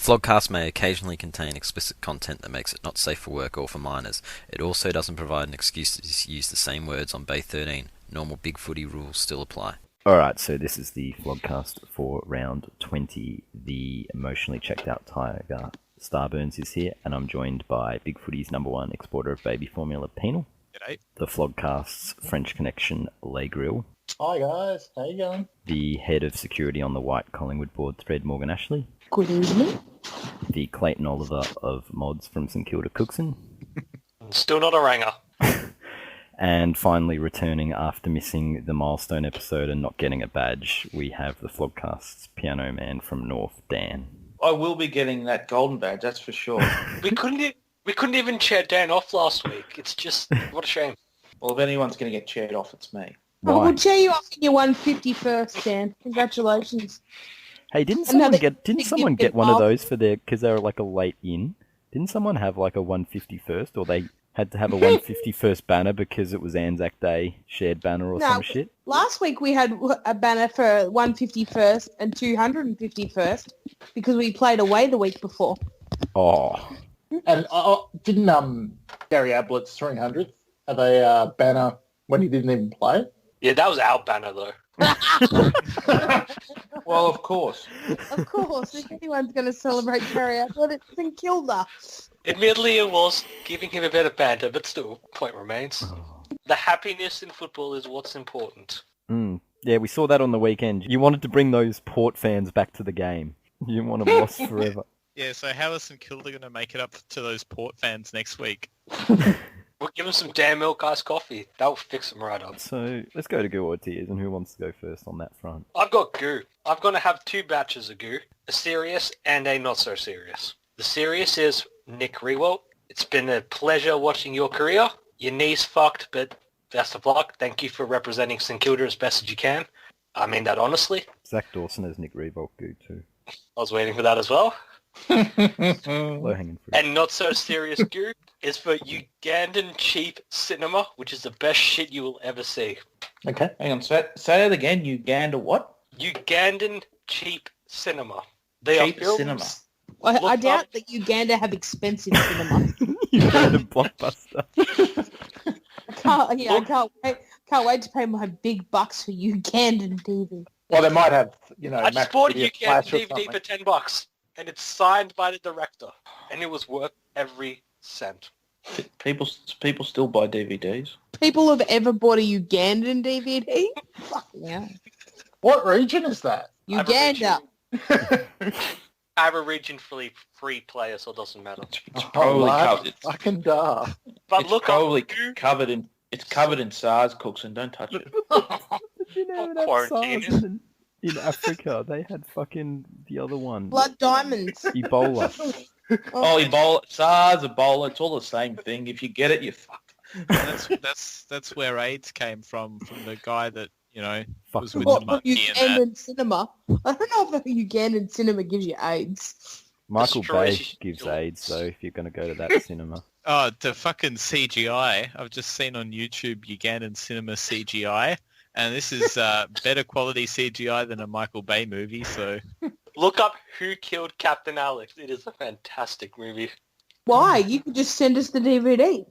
Flogcast may occasionally contain explicit content that makes it not safe for work or for minors. It also doesn't provide an excuse to use the same words on Bay 13. Normal Big Footy rules still apply. Alright, so this is the Flogcast for round 20. The emotionally checked out tiger Starburns is here, and I'm joined by Big Footy's number one exporter of baby formula, Penal. G'day. The Flogcast's French connection, Grille. Hi guys, how you going? The head of security on the White Collingwood board thread, Morgan Ashley. Good evening. The Clayton Oliver of Mods from St Kilda, Cookson. Still not a ranger. And finally, returning after missing the milestone episode and not getting a badge, we have the Flogcast's piano man from North, Dan. I will be getting that golden badge, that's for sure. We couldn't even cheer Dan off last week. It's just, what a shame. Well, if anyone's going to get cheered off, it's me. Why? We'll cheer you up in your 151st, Dan. Congratulations. Hey, didn't Another someone get significant one of mark. those for their, because they were like a late in? Didn't someone have like a 151st, or they had to have a 151st banner because it was Anzac Day shared banner or some shit? Last week we had a banner for 151st and 251st because we played away the week before. Oh, And didn't Gary Ablett's 300th have a banner when he didn't even play? Yeah, that was our banner though. Well, of course. Of course, if anyone's going to celebrate Gary Ablett, it's St Kilda. Admittedly, it was giving him a bit of banter, but still, point remains. The happiness in football is what's important. yeah, we saw that on the weekend. You wanted to bring those Port fans back to the game. You didn't want them lost forever. Yeah, so how is St Kilda going to make it up to those Port fans next week? We'll give him some damn milk iced coffee. That'll fix him right up. So let's go to Goo or Tears, and who wants to go first on that front? I've got goo. I'm going to have two batches of goo, a serious and a not so serious. The serious is Nick Riewoldt. It's been a pleasure watching your career. Your knee's fucked, but best of luck. Thank you for representing St Kilda as best as you can. I mean that honestly. Zach Dawson has Nick Riewoldt Goo too. I was waiting for that as well. Low hanging fruit. And not so serious goo is for Ugandan cheap cinema, which is the best shit you will ever see. Okay, hang on. Say that again. Uganda what? Ugandan cheap cinema. They Cheap are films. cinema. I Look doubt up- that Uganda have expensive cinema. Ugandan blockbuster. I can't wait to pay my big bucks for Ugandan TV. Well, they might have, I just Max bought a Video Ugandan Flash or DVD something. for $10, and it's signed by the director, and it was worth every cent. People still buy DVDs. People have ever bought a Ugandan DVD? Fucking hell. What region is that? Uganda. I have a region-free player, so it doesn't matter. It's probably lad, covered. fucking duh. But It's look probably up goo. covered in. It's covered in SARS, Cookson. Don't touch it. Did you know that Quarantine. SARS in Africa? They had fucking the other one. Blood diamonds. Ebola. Oh, Ebola, SARS, Ebola. It's all the same thing. If you get it, you're fucked. That's where AIDS came from the guy that, Fuck was the with What, the from monkey and that. Ugandan cinema? I don't know if Ugandan cinema gives you AIDS. Michael Destroys Bay your gives jaws. AIDS, though, if you're going to go to that cinema. Oh, the fucking CGI. I've just seen on YouTube Ugandan cinema CGI, and this is better quality CGI than a Michael Bay movie, so... Look up Who Killed Captain Alex. It is a fantastic movie. Why? You could just send us the DVD.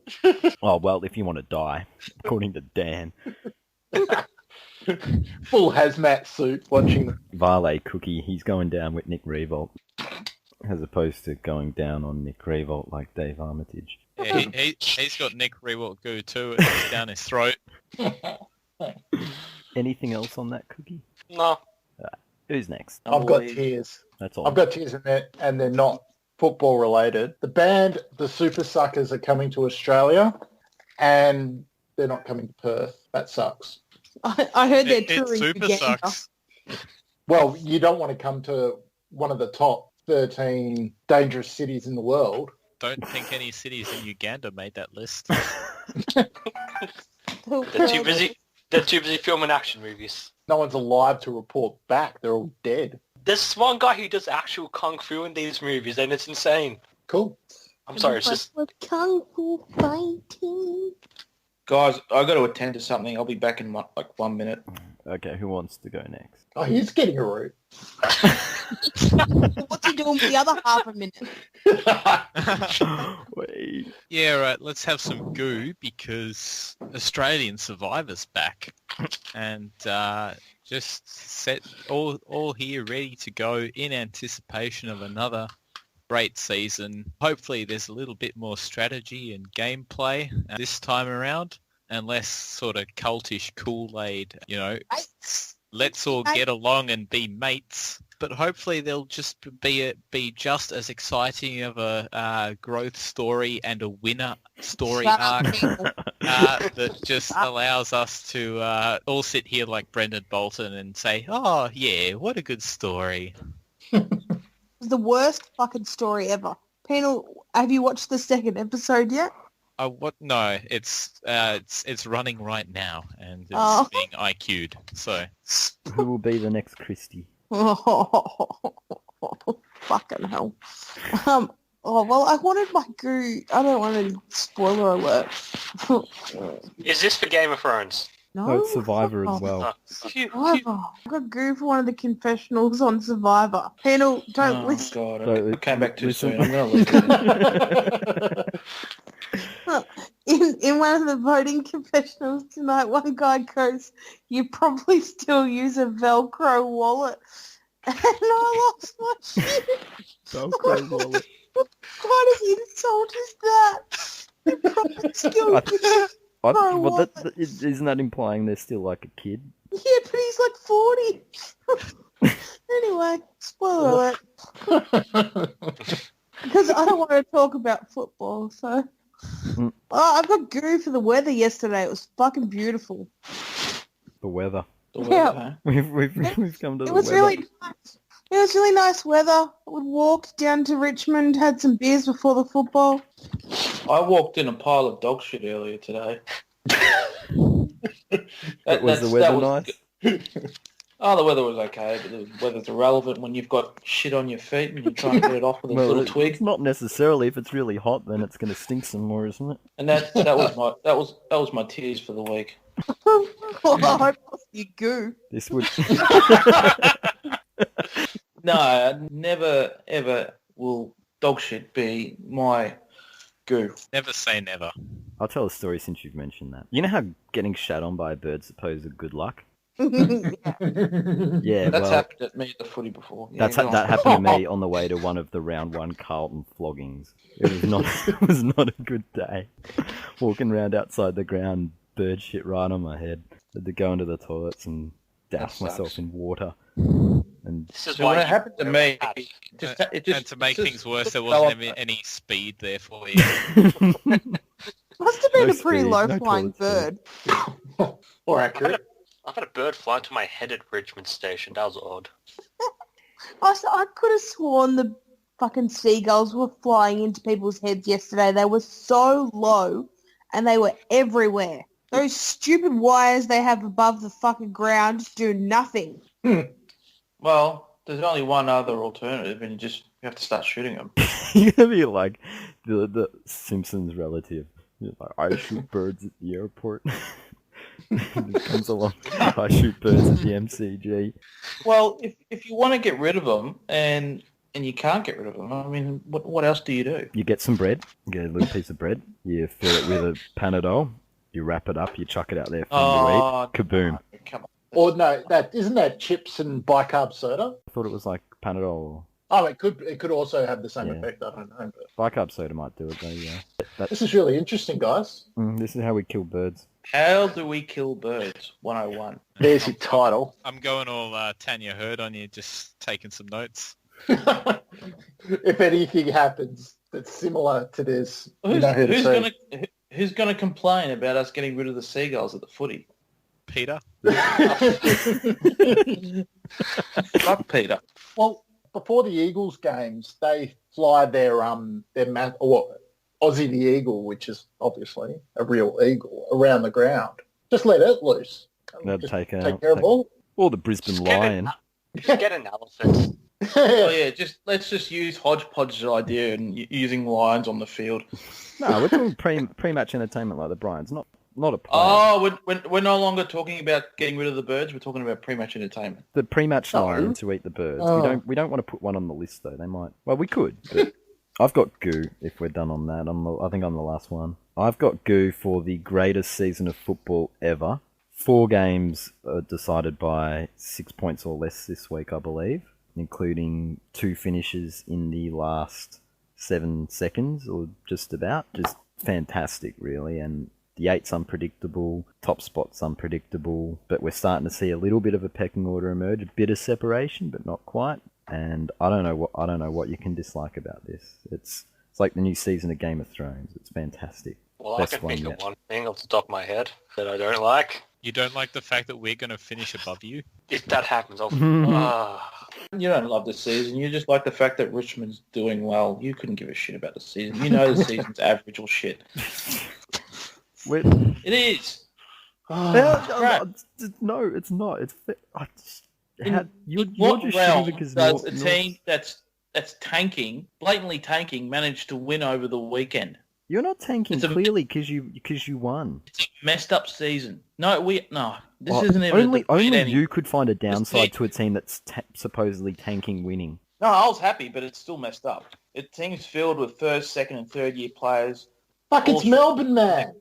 Oh, well, if you want to die, according to Dan. Full hazmat suit watching the... Varley Cookie, he's going down with Nick Revolt, as opposed to going down on Nick Revolt like Dave Armitage. Yeah, he's got Nick Riewoldt goo too. It's down his throat. Anything else on that cookie? No. Who's next? I've got tears. That's all. I've got tears in there, and they're not football related. The band, the Super Suckers, are coming to Australia, and they're not coming to Perth. That sucks. I heard they're It touring super Uganda. sucks. Well, you don't want to come to one of the top 13 dangerous cities in the world. Don't think any cities in Uganda made that list. They're too busy. They're too busy filming action movies. No one's alive to report back. They're all dead. There's this one guy who does actual kung fu in these movies, and it's insane. Cool. I'm sorry, it's just... With kung fu fighting. Guys, I got to attend to something. I'll be back in like 1 minute. Okay, who wants to go next? Oh, he's getting a root. What's he doing for the other half a minute? Wait. Yeah, right. Let's have some goo because Australian Survivor's back, and just set all here ready to go in anticipation of another great season. Hopefully, there's a little bit more strategy and gameplay this time around, and less sort of cultish Kool-Aid. Let's all get along and be mates. But hopefully they'll just be just as exciting of a growth story and a winner story arc that just allows us to all sit here like Brendan Bolton and say, oh, yeah, what a good story. It's the worst fucking story ever. Penal, have you watched the second episode yet? What? No, it's running right now and it's Oh. being IQ'd. So Who will be the next Christie? Oh, fucking hell. Well, I wanted my goo. I don't want any spoiler alert. Is this for Game of Thrones? No, it's Survivor as well. Survivor. I got goo for one of the confessionals on Survivor. Penal, don't listen. God, So, I came back too listen. soon. I'm going to listen. In one of the voting confessionals tonight, one guy goes, "You probably still use a Velcro wallet," and I lost my shit. Velcro wallet. What kind of insult is that? You probably still use Isn't that implying they're still like a kid? Yeah, but he's like 40. Anyway, spoiler alert. Because I don't want to talk about football, so... I got goo for the weather yesterday. It was fucking beautiful. The weather. The weather, huh? We've come to the It was weather. really nice. It was really nice weather. I would walk down to Richmond, had some beers before the football. I walked in a pile of dog shit earlier today. But was the weather nice? Oh, the weather was okay, but the weather's irrelevant when you've got shit on your feet and you're trying to get it off with a little twig. It's not necessarily. If it's really hot, then it's going to stink some more, isn't it? And that was my tears for the week. Well, I hope you goo. This would. No, never ever will dog shit be my goo. Never say never. I'll tell a story since you've mentioned that. You know how getting shat on by a bird's supposed good luck? Yeah, That's well, happened at me at the footy before. Yeah, that happened to me on the way to one of the round one Carlton floggings. It was not it was not a good day. Walking around outside the ground, bird shit right on my head. Had to go into the toilets and douse myself in water. And This is So why when it you happened to me, have- And to make things worse, there fell wasn't off. any speed there for you. Must have been No a pretty speed, no low-flying toilet bird. Or accurate. I had a bird fly into my head at Richmond Station. That was odd. I could have sworn the fucking seagulls were flying into people's heads yesterday. They were so low and they were everywhere. Those stupid wires they have above the fucking ground do nothing. Well, there's only one other alternative, and you have to start shooting them. you're gonna be like the Simpsons relative. You're like, I shoot birds at the airport. It comes along. I shoot birds at the MCG. Well, if you want to get rid of them and you can't get rid of them, I mean, what else do you do? You get some bread. You get a little piece of bread. You fill it with a Panadol. You wrap it up. You chuck it out there for them to eat. Kaboom! no, come on. Or no, isn't that chips and bicarb soda? I thought it was like Panadol. Oh, it could also have the same Yeah. effect. I don't know. But Bicarb soda might do it though. Yeah. this is really interesting, guys. This is how we kill birds. How do we kill birds? 101. There's your title. I'm going all Tanya Hurd on you, just taking some notes. If anything happens that's similar to this, you know who to say. Who's gonna complain about us getting rid of the seagulls at the footy? Peter? Fuck Peter. Well, before the Eagles games, they fly their Aussie the Eagle, which is obviously a real eagle, around the ground. Just let it loose. They'd Just take take care of all. Or the Brisbane Just get Lion. Just get an elephant. Oh yeah, let's just use Hodgepodge's idea and using lions on the field. No, we're doing pre-match entertainment like the Bryans, not not a player. Oh, we're no longer talking about getting rid of the birds. We're talking about pre-match entertainment. The pre-match No. lion to eat the birds. Oh. We don't want to put one on the list though. They might. Well, we could. But I've got Goo. If we're done on that, I think I'm the last one. I've got Goo for the greatest season of football ever. 4 games decided by 6 points or less this week, I believe, including 2 finishes in the last 7 seconds or just about. Just fantastic, really. And the 8's unpredictable, top spot's unpredictable, but we're starting to see a little bit of a pecking order emerge, a bit of separation, but not quite. And I don't know what you can dislike about this. It's like the new season of Game of Thrones. It's fantastic. Well, Best I can one think yet. of one thing off the top of my head that I don't like. You don't like the fact that we're going to finish above you? If that happens, I'll... You don't love the season. You just like the fact that Richmond's doing well. You couldn't give a shit about the season. You know the season's average or shit. We're- It is. No, it's not. It's you're What just realm shitty because does a team that's tanking, blatantly tanking, manage to win over the weekend? You're not tanking It's a- clearly because you won. It's a messed up season. No. This Oh, isn't even only a debate only any- you could find a downside team- to a team that's supposedly tanking winning. No, I was happy, but it's still messed up. It team's filled with first, second, and third year players. Fuck, it's Also- Melbourne, man.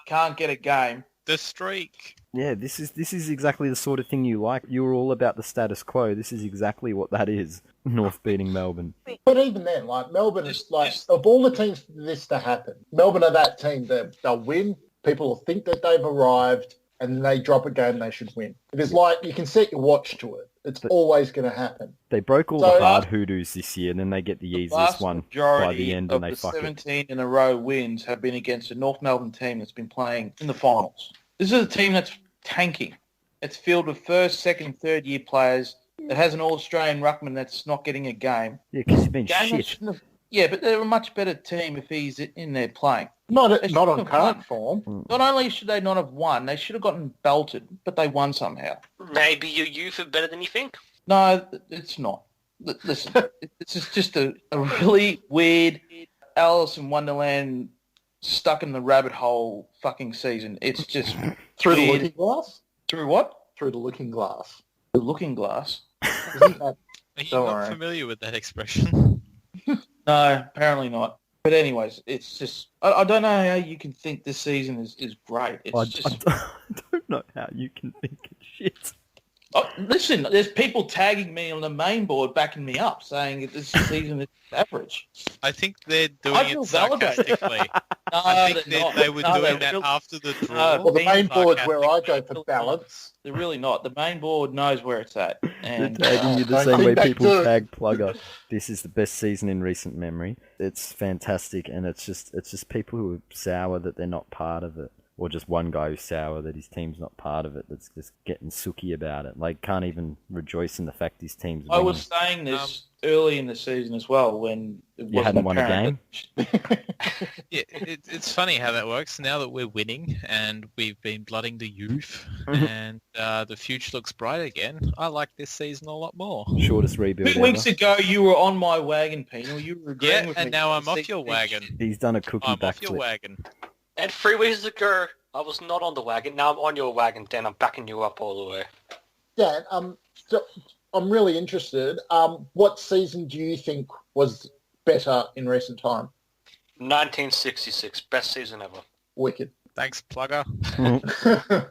Can't get a game. The streak. Yeah, this is exactly the sort of thing you like. You were all about the status quo. This is exactly what that is. North beating Melbourne. But even then, like Melbourne is like of all the teams for this to happen, Melbourne are that team that they'll win. People will think that they've arrived, and then they drop a game they should win. It is like you can set your watch to it. It's always going to happen. They broke all So, the hard hoodoos this year, and then they get the easiest Vast one majority by the end, of and they the fuck it. 17 in a row wins have been against a North Melbourne team that's been playing in the finals. This is a team that's tanking. It's filled with first, second, third year players. It has an All-Australian ruckman that's not getting a game. Yeah, because you've been Game that shit. shouldn't have- Yeah, but they're a much better team if he's in there playing. Not They on should've current won. form. Not only should they not have won, they should have gotten belted, but they won somehow. Maybe your youth are better than you think. No, it's not. Listen, this is just a really weird Alice in Wonderland stuck in the rabbit hole fucking season. It's just Through the weird. looking glass? Through what? Through the looking glass. The looking glass. Isn't that... Are you Don't not worry. familiar with that expression? No, apparently not. But anyways, it's just I don't know how you can think this season is great. It's I just don't know how you can think it's shit. listen. There's people tagging me on the main board, backing me up, saying that this season is average. I think they're doing I feel it validated. sarcastically. No, I think they're not. they were No, doing they're that really- after the draw. Well, the main board's where I go sarcastic. for balance. They're really not. The main board knows where it's at. They're And tagging you the don't same think way they people do. tag Plugger. This is the best season in recent memory. It's fantastic, and it's just people who are sour that they're not part of it, or just one guy who's sour that his team's not part of it. That's just getting sooky about it. Like can't even rejoice in the fact his team's I winning. was saying this early in the season as well when it You hadn't won a apparent Yeah, it's funny how that works. Now that we're winning and we've been blooding the youth and the future looks bright again, I like this season a lot more. Shortest rebuild 2 weeks ever. ago, you were on my wagon, Penal. You were agreeing Yeah, with and me. now I'm off your wagon. He's done a cookie I'm off your backflip. wagon. And 3 weeks ago, I was not on the wagon. Now I'm on your wagon, Dan. I'm backing you up all the way. Dan, so I'm really interested. What season do you think was better in recent time? 1966, best season ever. Wicked. Thanks, Plugger.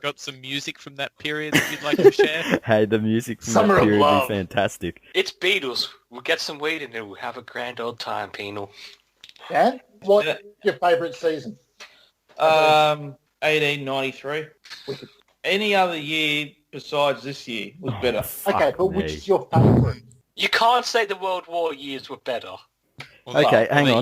Got some music from that period that you'd like to share? Hey, the music from Summer that of period Love. is fantastic. It's Beatles. We'll get some weed in there. We'll have a grand old time, Penal. Dan, what's your favourite season? 1893. Wicked. Any other year besides this year was better. Okay, Fuck but me. which is your favourite? You can't say the World War years were better. Well, Okay, the hang year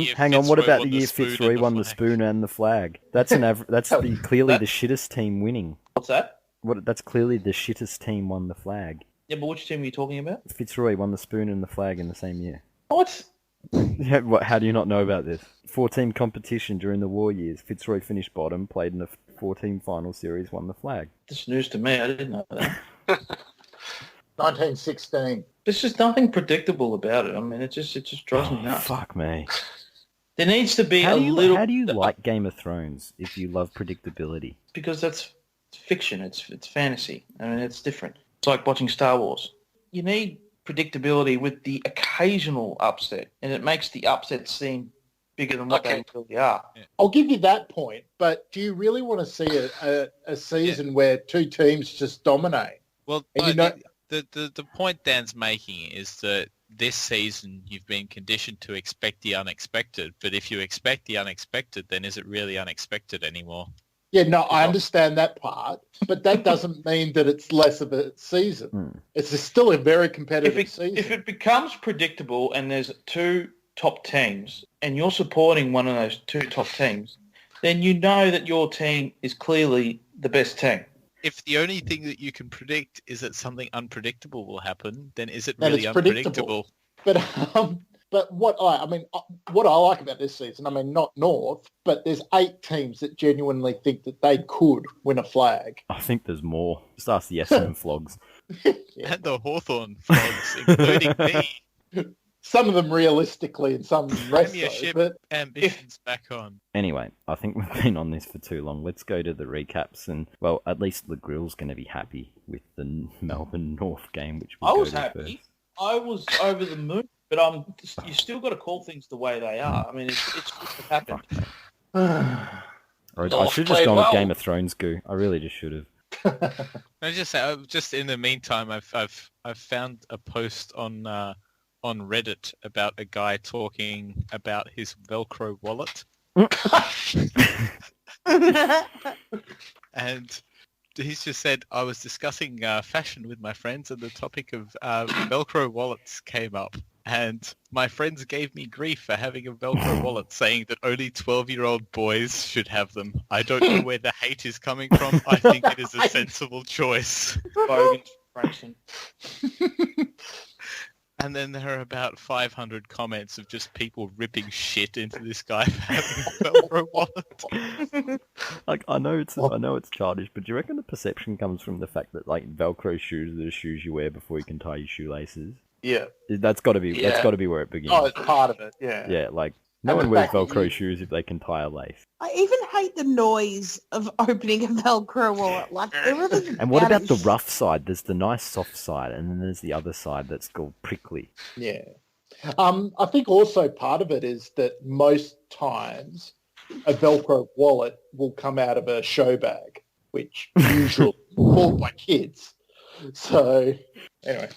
on. What Fitzroy about won the year spoon Fitzroy and won the flag. spoon and the flag? That's that's clearly the shittest team winning. What's that? That's clearly the shittest team won the flag. Yeah, but which team are you talking about? Fitzroy won the spoon and the flag in the same year. What? Yeah, how do you not know about this? 4-team competition during the war years. Fitzroy finished bottom, played in a 4-team final series, won the flag. This news to me. I didn't know that. 1916. There's just nothing predictable about it. I mean, it just drives me nuts. Fuck me. There needs to be How a do you little... how do you like Game of Thrones if you love predictability? Because that's fiction. It's fantasy. I mean, it's different. It's like watching Star Wars. You need predictability with the occasional upset, and it makes the upset seem bigger than what they really are. I'll give you that point, but do you really want to see a season where two teams just dominate? Well, And no, you know- the point Dan's making is that this season you've been conditioned to expect the unexpected, but if you expect the unexpected, then is it really unexpected anymore? Yeah, no, I understand that part, but that doesn't mean that it's less of a season. Hmm. It's still a very competitive season. If it becomes predictable and there's two top teams and you're supporting one of those two top teams, then you know that your team is clearly the best team. If the only thing that you can predict is that something unpredictable will happen, then is it Then really it's predictable. unpredictable? But what I like about this season, I mean, not North, but there's 8 teams that genuinely think that they could win a flag. I think there's more. Just ask the Essendon flogs. Yeah. And the Hawthorn frogs, including me. Some of them realistically and some less Premiership so, but ambitions back on. Anyway, I think we've been on this for too long. Let's go to the recaps, and well, at least the Grille's going to be happy with the Melbourne North game, which we'll I go was to happy. first. I was over the moon, but you still got to call things the way they are. I mean, it's what happened. I North should have just played gone well. with Game of Thrones, Goo. I really just should have. I just say, just in the meantime, I've found a post on Reddit about a guy talking about his Velcro wallet, and he's just said, I was discussing fashion with my friends and the topic of Velcro wallets came up. And my friends gave me grief for having a Velcro wallet, saying that only 12-year-old boys should have them. I don't know where the hate is coming from. I think it is a sensible choice. Bogan's Frankston. And then there are about 500 comments of just people ripping shit into this guy for having a Velcro wallet. Like, I know it's childish, but do you reckon the perception comes from the fact that like Velcro shoes are the shoes you wear before you can tie your shoelaces? yeah. That's got to be where it begins. Oh, it's part of it, yeah. Yeah, like no And one the wears fact that Velcro you- shoes if they can tie a lace. I even hate the noise of opening a Velcro wallet. Like everything. And what about the is- rough side? There's the nice soft side, and then there's the other side that's called prickly. Yeah. I think also part of it is that most times a Velcro wallet will come out of a show bag, which usually bought by kids. So, anyway.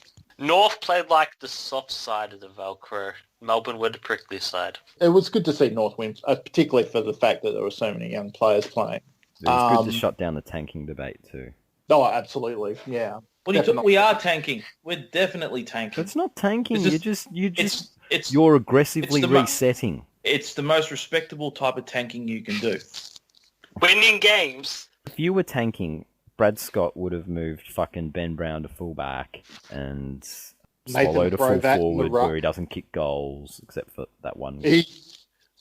North played like the soft side of the Velcro. Melbourne were the prickly side. It was good to see North win, particularly for the fact that there were so many young players playing. It was good to shut down the tanking debate too. Oh, absolutely, yeah. What are you Definitely. we are tanking. We're definitely tanking. It's not tanking. It's You're aggressively it's the mo- resetting. It's the most respectable type of tanking you can do. Winning games. If you were tanking, Brad Scott would have moved fucking Ben Brown to fullback and Nathan Swallow to full Brovat in the forward ruck. where he doesn't kick goals, except for that one.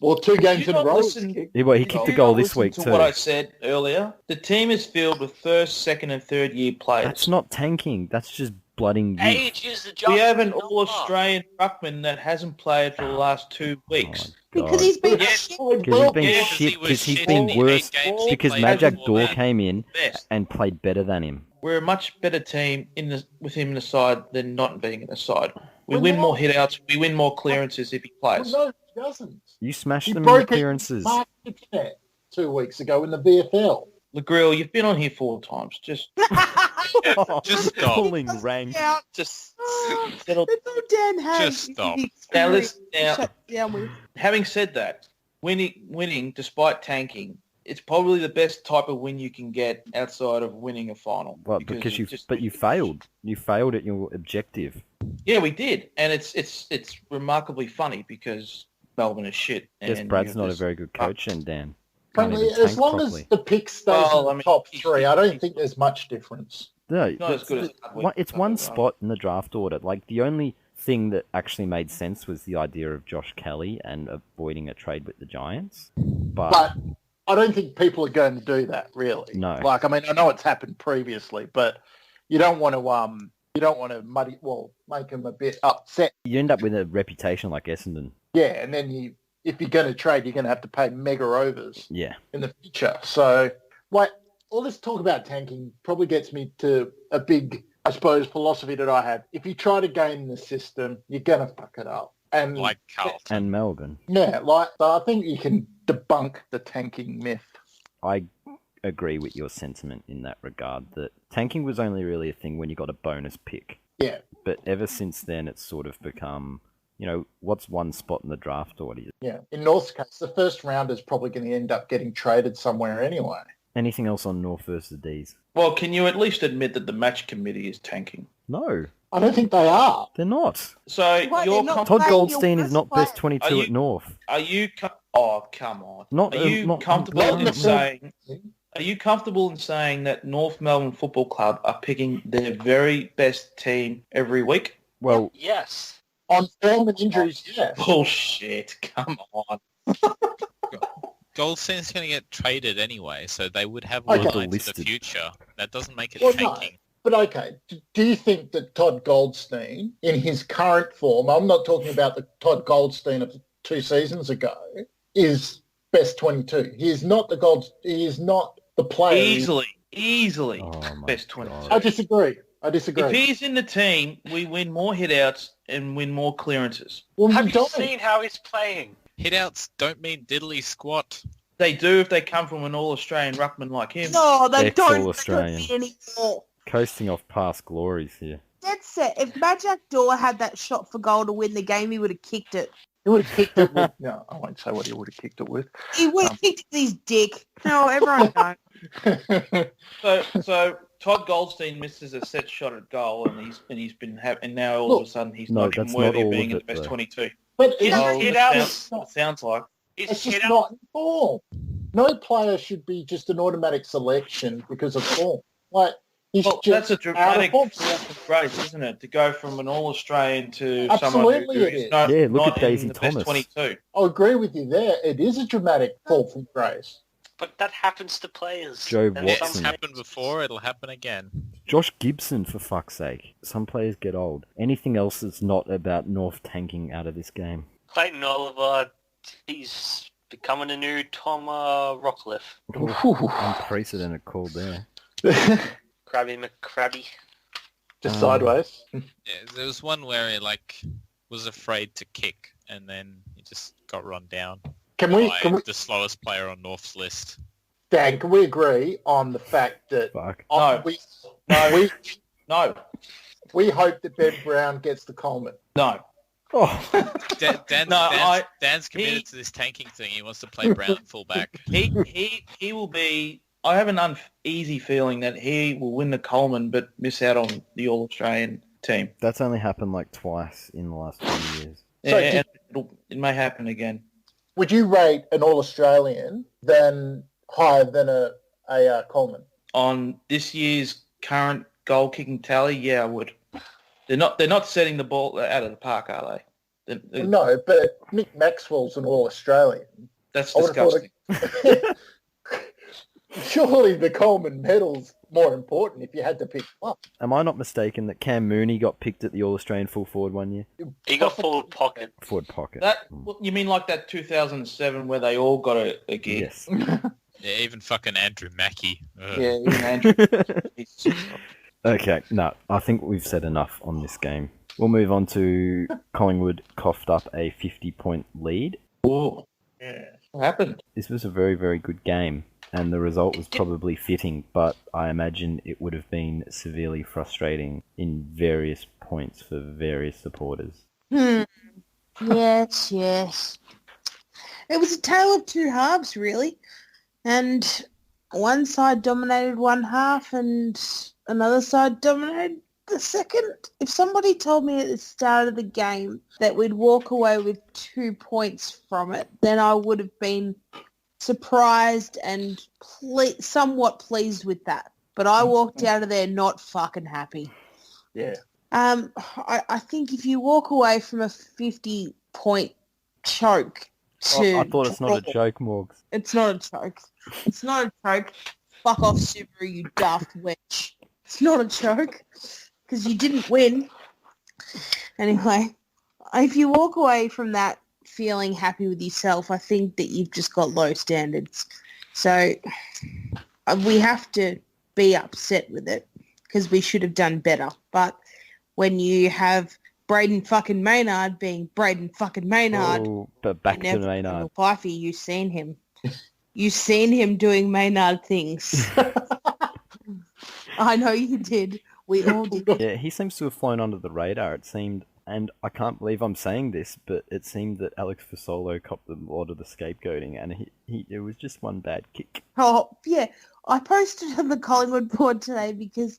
Well, 2 games Did in you a not row. listen- He kicked Did a you goal not this listen week to too. what I said earlier? The team is filled with first, second, and third year players. That's not tanking. That's just blooding youth. Age is the job. We have an all-Australian ruckman that hasn't played for the last 2 weeks. Because he's been Yeah. shit. Because he's been Yeah, shit. Because he's shit been in the worse. 8 games he Because played Majak before Dor that. came in Best. and played better than him. We're a much better team with him in the side than not being in the side. We Well, win no. more hit-outs. We win more clearances if he plays. Well, no, he doesn't. You smashed He them in the broke it clearances. Mark Internet 2 weeks ago in the VFL. Grille, you've been on here 4 times. Just Just stop. Pulling rank. Out. Just settle. That's all Dan has. Just stop. Now, now, Shut down with. having said that, winning despite tanking, it's probably the best type of win you can get outside of winning a final. Well, because you failed. You failed at your objective. Yeah, we did, and it's remarkably funny because Melbourne is shit. Guess and Brad's you've not a just- very good coach, and Dan. Can't Frankly, even as tank long properly. as the pick stays Well, in the I mean, top he- 3, I don't think there's much difference. No, Not as good as it's one spot in the draft order. Like, the only thing that actually made sense was the idea of Josh Kelly and avoiding a trade with the Giants. But I don't think people are going to do that, really. No. Like, I mean, I know it's happened previously, but you don't want to make them a bit upset. You end up with a reputation like Essendon. Yeah, and then you if you're going to trade, you're going to have to pay mega overs Yeah. in the future. So, like, all this talk about tanking probably gets me to a big, I suppose, philosophy that I have. If you try to game the system, you're going to fuck it up. And Like Carlton. And Melbourne. yeah, like, so I think you can debunk the tanking myth. I agree with your sentiment in that regard, that tanking was only really a thing when you got a bonus pick. Yeah. But ever since then, it's sort of become, what's one spot in the draft order? Yeah. In North's case, the first round is probably going to end up getting traded somewhere anyway. Anything else on North versus D's? Well, can you at least admit that the match committee is tanking? No, I don't think they are. they're not. So What, you're they're not- Todd Hey, Goldstein your is not best best 22 player. at North. are you? Oh, come on. Not- Are you not- comfortable not- in not- saying? Are you comfortable in saying that North Melbourne Football Club are picking their very best team every week? Well, Yes. On form and injuries, yes. Bullshit! Come on. Goldstein's going to get traded anyway, so they would have Okay. one line to the Listed. future. That doesn't make it Well, no. tanking. But okay, do you think that Todd Goldstein, in his current form, I'm not talking about the Todd Goldstein of 2 seasons ago, is best 22? He is not the player. Easily, Oh my best 20. God. I disagree. If he's in the team, we win more hit-outs and win more clearances. Well, Have we you don't. seen how he's playing? Hitouts don't mean diddly squat. They do if they come from an All-Australian ruckman like him. No, they don't. Ex-All-Australian. They don't need anymore. Coasting off past glories here. Dead set. If Majak Dor had that shot for goal to win the game, he would have kicked it. He would have kicked it with... No, I won't say what he would have kicked it with. He would have kicked it with his dick. No, everyone knows. So Todd Goldstein misses a set shot at goal, and he's been and now all of a sudden he's No, not even that's not worthy of all being of in the it, best though. 22. But His it's, Oh, hit-outs, it sounds like. his it's just hit-outs, not in form. No player should be just an automatic selection because of form. Like, he's Well, just that's a dramatic out of fall form. of grace, isn't it? To go from an All-Australian to someone Absolutely who it is is. not, Yeah, look not at Daisy in the Thomas. best 22. I agree with you there. It is a dramatic fall from grace. but that happens to players. Joe And It's Watson. some- happened before, it'll happen again. Josh Gibson, for fuck's sake. Some players get old. Anything else that's not about North tanking out of this game? Clayton Oliver, he's becoming a new Tom Rockcliffe. Unprecedented call there. Krabby McCrabby. Just sideways. Yeah, there was one where he was afraid to kick, and then he just got run down Can we, by the slowest player on North's list. Dan, can we agree on the fact that Fuck. No. No, we hope that Ben Brown gets the Coleman? no. Oh, Dan's committed to this tanking thing. He wants to play Brown fullback. He will be. I have an uneasy feeling that he will win the Coleman, but miss out on the All-Australian team. that's only happened like twice in the last 20 years. So Yeah, and it may happen again. Would you rate an All-Australian then higher than a Coleman? On this year's current goal-kicking tally, yeah, I would. They're not setting the ball out of the park, are they? No, but Nick Maxwell's an All-Australian. That's I would have disgusting. Surely the Coleman medal's more important if you had to pick one. Am I not mistaken that Cam Mooney got picked at the All-Australian full forward one year? He got forward pocket. Forward pocket. You mean like that 2007 where they all got a gig? Yes. Yeah, even fucking Andrew Mackey. Ugh. Yeah, even Andrew. Okay, no, I think we've said enough on this game. We'll move on to Collingwood coughed up a 50-point lead. Oh, yeah. What happened? This was a very, very good game, and the result was probably fitting, but I imagine it would have been severely frustrating in various points for various supporters. Yes. It was a tale of two halves, really. And one side dominated one half and another side dominated the second. If somebody told me at the start of the game that we'd walk away with 2 points from it, then I would have been surprised and somewhat pleased with that. But I walked out of there not fucking happy. Yeah. I think if you walk away from a 50-point choke I thought it's not a joke, Morgs. It's not a joke. It's not a joke. Fuck off, Subaru, you daft wench. It's not a joke. Because you didn't win. Anyway, if you walk away from that feeling happy with yourself, I think that you've just got low standards. So we have to be upset with it because we should have done better. But when you have Braden fucking Maynard being Braden fucking Maynard, but back to Maynard. Wifey, you've seen him. You've seen him doing Maynard things. I know you did. We all did. Yeah, he seems to have flown under the radar, it seemed. And I can't believe I'm saying this, but it seemed that Alex Fasolo copped a lot of the scapegoating, and it was just one bad kick. Oh, yeah. I posted on the Collingwood board today because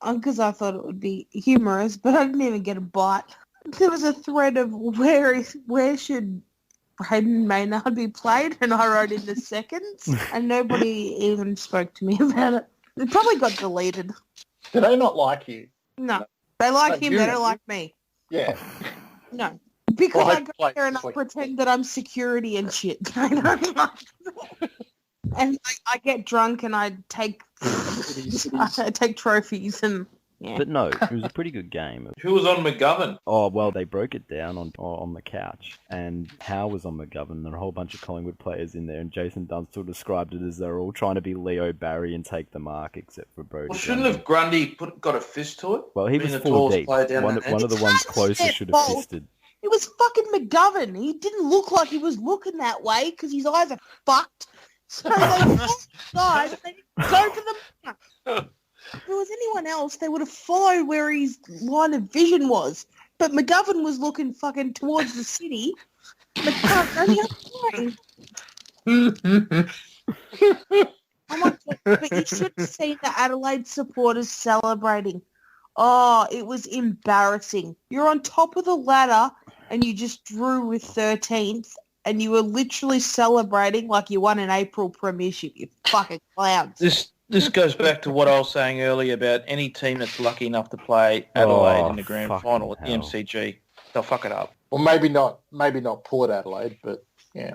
I thought it would be humorous, but I didn't even get a bite. There was a thread of where should Braden Maynard be played, and I wrote in the seconds, and nobody even spoke to me about it. It probably got deleted. Do they not like you? No. They like him, they don't like me. Yeah. No. Because I go Like, there and I pretend that I'm security and shit. And I get drunk and I take trophies and yeah. But no, it was a pretty good game. Who was on McGovern? Oh, well, they broke it down on the couch, and Howe was on McGovern, and a whole bunch of Collingwood players in there, and Jason Dunstall described it as they're all trying to be Leo Barry and take the mark, except for Brody. Well, shouldn't have Grundy got a fist to it? Well, he was full deep. One of the ones closer should have fisted. It was fucking McGovern. He didn't look like he was looking that way because his eyes are fucked. So they side and they didn't go for the mark. If it was anyone else, they would have followed where his line of vision was. But McGovern was looking fucking towards the city. McGovern, oh my God, but you should have seen the Adelaide supporters celebrating. Oh, it was embarrassing. You're on top of the ladder and you just drew with 13th and you were literally celebrating like you won an April premiership, you fucking clowns. This goes back to what I was saying earlier about any team that's lucky enough to play Adelaide in the grand final at the MCG. They'll fuck it up. Well, maybe not pull it Adelaide, but yeah.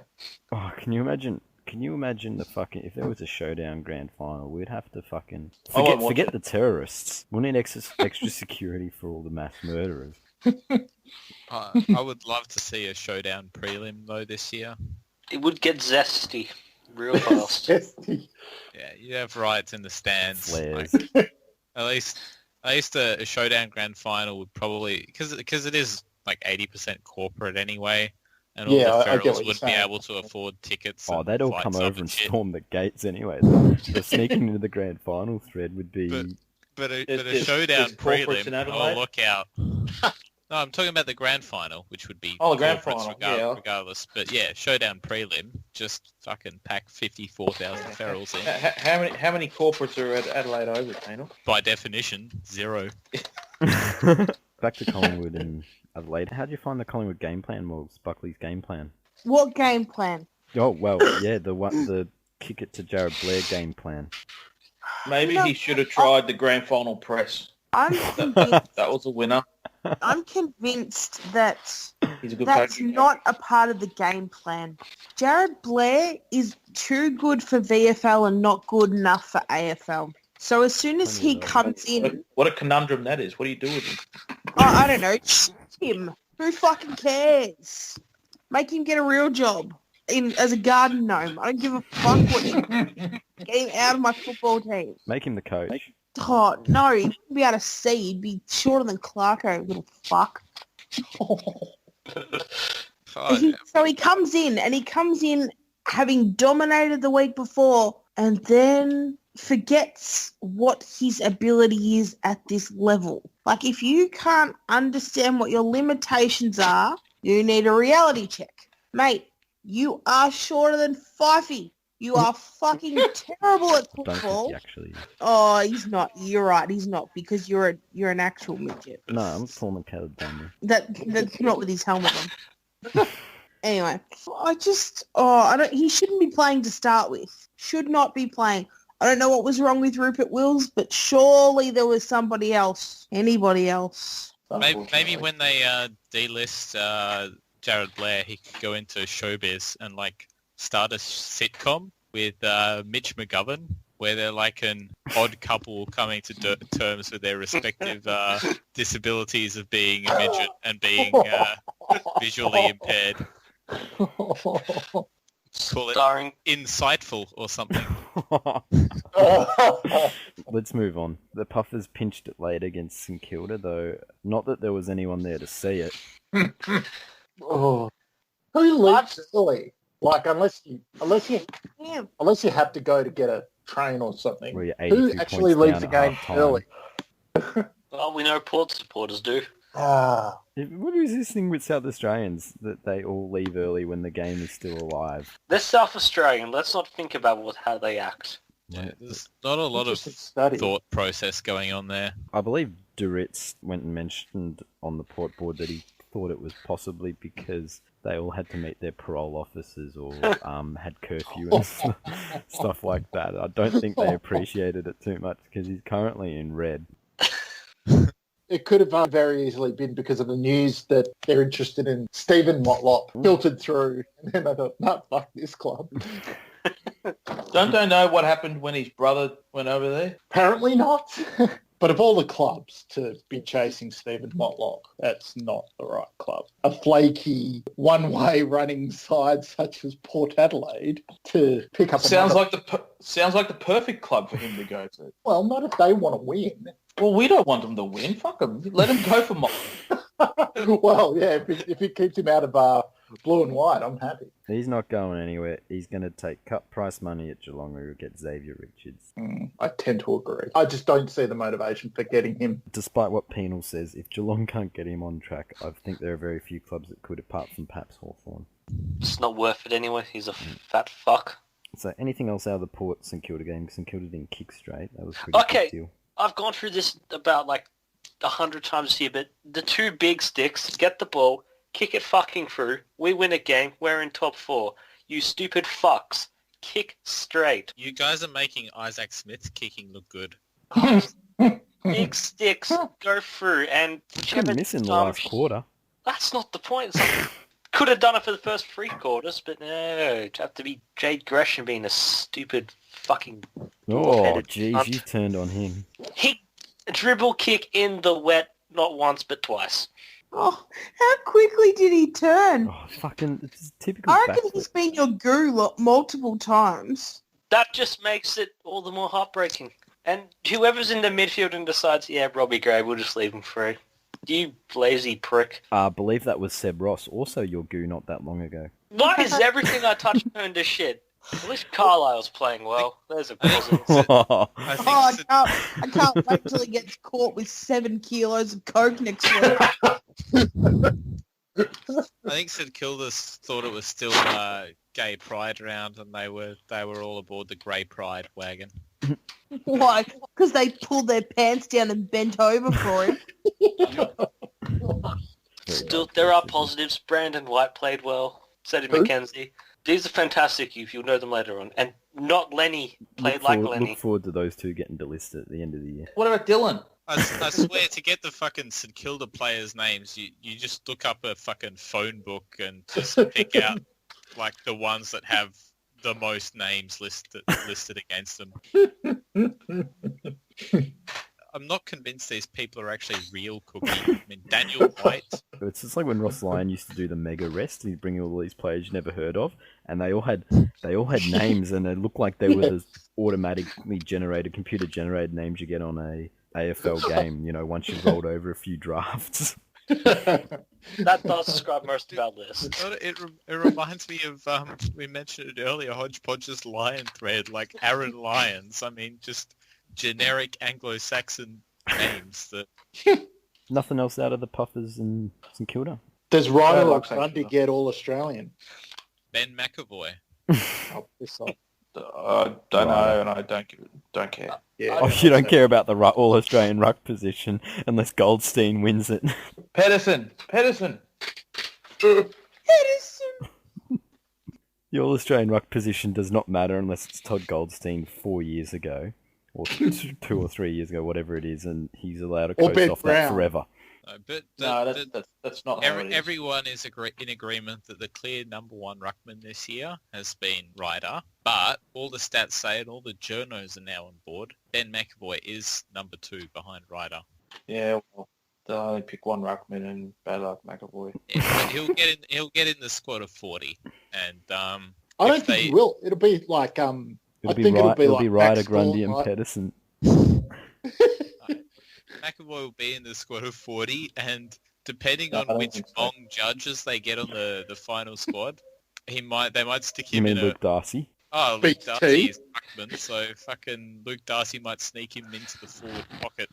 Oh, can you imagine the fucking, if there was a showdown grand final, we'd have to fucking forget the terrorists. We'll need extra security for all the mass murderers. I would love to see a showdown prelim though this year. It would get zesty real fast. Zesty. Yeah, you have riots in the stands. Flares. Like, at least a showdown grand final would probably, because it is like 80% corporate anyway, and all the ferals wouldn't be able to afford tickets. Oh, they'd all come over and storm the gates anyway. The sneaking into the grand final thread would be. But a showdown prelim. Oh, look out! No, I'm talking about the grand final, which would be the grand final, regardless. But yeah, showdown prelim, just fucking pack 54,000 ferals in. How many corporates are at Adelaide Oval, Penal? By definition, 0. Back to Collingwood and Adelaide. How do you find the Collingwood game plan, Morgs? Buckley's game plan. What game plan? Oh well, yeah, the kick it to Jared Blair game plan. Maybe he should have tried the grand final press. I'm convinced that was a winner. I'm convinced that He's a good that's coach. not a part of the game plan. Jared Blair is too good for VFL and not good enough for AFL. So as soon as he comes in... What a conundrum that is. What do you do with him? I don't know. Shoot him. Who fucking cares? Make him get a real job as a garden gnome. I don't give a fuck what you... Get him out of my football team. Make him the coach. Oh, no, he wouldn't be able to see. He'd be shorter than Clarko, little fuck. So he comes in having dominated the week before and then forgets what his ability is at this level. Like, if you can't understand what your limitations are, you need a reality check. Mate, you are shorter than Fifey. You are fucking terrible at football. Oh, he's not. You're right. He's not because you're an actual midget. No, I'm calling Caleb Daniel. That's not with his helmet on. Anyway, he shouldn't be playing to start with. Should not be playing. I don't know what was wrong with Rupert Wills, but surely there was somebody else. Anybody else. Maybe when they delist Jared Blair, he could go into showbiz and start a sitcom with Mitch McGovern, where they're like an odd couple coming to terms with their respective disabilities of being a midget and being visually impaired. Call it Starring insightful or something. Let's move on. The Puffers pinched it late against St Kilda, though not that there was anyone there to see it. Oh, who leaves early? Like unless you have to go to get a train or something. Where you're Who 82 actually points leaves down the at game half-time. early? Well, we know Port supporters do. Ah, What is this thing with South Australians that they all leave early when the game is still alive? They're South Australian. Let's not think about how they act. Yeah, there's not a lot of interesting study. thought process going on there. I believe Duritz went and mentioned on the port board that he thought it was possibly because they all had to meet their parole officers or had curfew and stuff like that. I don't think they appreciated it too much because he's currently in red. It could have very easily been because of the news that they're interested in Stephen Motlop filtered through. And then I thought, no, fuck this club. Don't they know what happened when his brother went over there? Apparently not. But of all the clubs to be chasing Stephen Motlop, that's not the right club. A flaky, one-way running side such as Port Adelaide to pick up Sounds another... like the perfect club for him to go to. Well, not if they want to win. Well, we don't want him to win. Fuck him. Let him go for Well, yeah, if it keeps him out of blue and white, I'm happy. He's not going anywhere. He's going to take cut price money at Geelong or get Xavier Richards. I tend to agree. I just don't see the motivation for getting him. Despite what Penal says, if Geelong can't get him on track, I think there are very few clubs that could, apart from perhaps Hawthorn. It's not worth it anyway. He's a fat fuck. So anything else out of the Port St Kilda game? St Kilda didn't kick straight. That was a pretty Okay. big deal. I've gone through this about 100 times here, but the two big sticks, get the ball, kick it fucking through. We win a game. We're in top 4. You stupid fucks. Kick straight. You guys are making Isaac Smith's kicking look good. Big sticks go through, and Couldn't miss in the last quarter. That's not the point. Could have done it for the first 3 quarters, but no. It'd have to be Jade Gresham being a stupid fucking... Oh, jeez, you turned on him. He dribble kick in the wet, not once but twice. Oh, how quickly did he turn? Oh, fucking, it's typical I reckon backflip. he's been your guru multiple times. That just makes it all the more heartbreaking. And whoever's in the midfield and decides, yeah, Robbie Gray, we'll just leave him free. You lazy prick. I believe that was Seb Ross, also your goo not that long ago. Why is everything I touch turned to shit? At least Carlisle's playing well. There's a positive. I think I can't wait till he gets caught with 7 kilos of coke next week. I think St Kilda thought it was still Gay Pride round, and they were all aboard the Grey Pride wagon. Why? Because they pulled their pants down and bent over for him. Still, there are positives. Brandon White played well. So did Who? McKenzie. These are fantastic youth. You'll know them later on. And not Lenny played Lenny. Look forward to those two getting delisted at the end of the year. What about Dylan? I swear, to get the fucking St Kilda players' names, you just look up a fucking phone book and just pick out the ones that have the most names listed against them. I'm not convinced these people are actually real Cookie. I mean, Daniel White. It's just like when Ross Lyon used to do the mega rest. He'd bring all these players you never heard of, and they all had names, and it looked like they were the automatically generated, computer generated names you get on a AFL game. You know, once you've rolled over a few drafts. That does describe most of our list. It reminds me of, we mentioned it earlier, Hodgepodge's Lion thread, like Aaron Lyons. I mean, just generic Anglo-Saxon names that... Nothing else out of the Puffers and St Kilda? Does Ryan like Grundy that. get all Australian? Ben McAvoy. Oh, piss off. I don't know, and I don't care. Yeah. Oh, you don't care about the All-Australian ruck position unless Goldstein wins it. Pedersen. Edison. The All-Australian ruck position does not matter unless it's Todd Goldstein 4 years ago, or 2 or 3 years ago, whatever it is, and he's allowed to Or coast Ben off Brown. that forever. But No, that's not how it is. everyone is in agreement that the clear number 1 ruckman this year has been Ryder, but all the stats say and all the journos are now on board. Ben McAvoy is number 2 behind Ryder. Yeah, well, They'll only pick one ruckman and bad luck McAvoy. Yeah, but he'll get in the squad of 40, and I don't think he will. It'll be like I think it'll be Ryder, Max Grundy, and Thorne, Pedersen. McAvoy will be in the squad of 40, and depending No, I on don't which think so. Bong judges they get on the final squad, they might stick You him mean in Luke Darcy? Luke BT? Darcy is ruckman, so fucking Luke Darcy might sneak him into the forward pocket.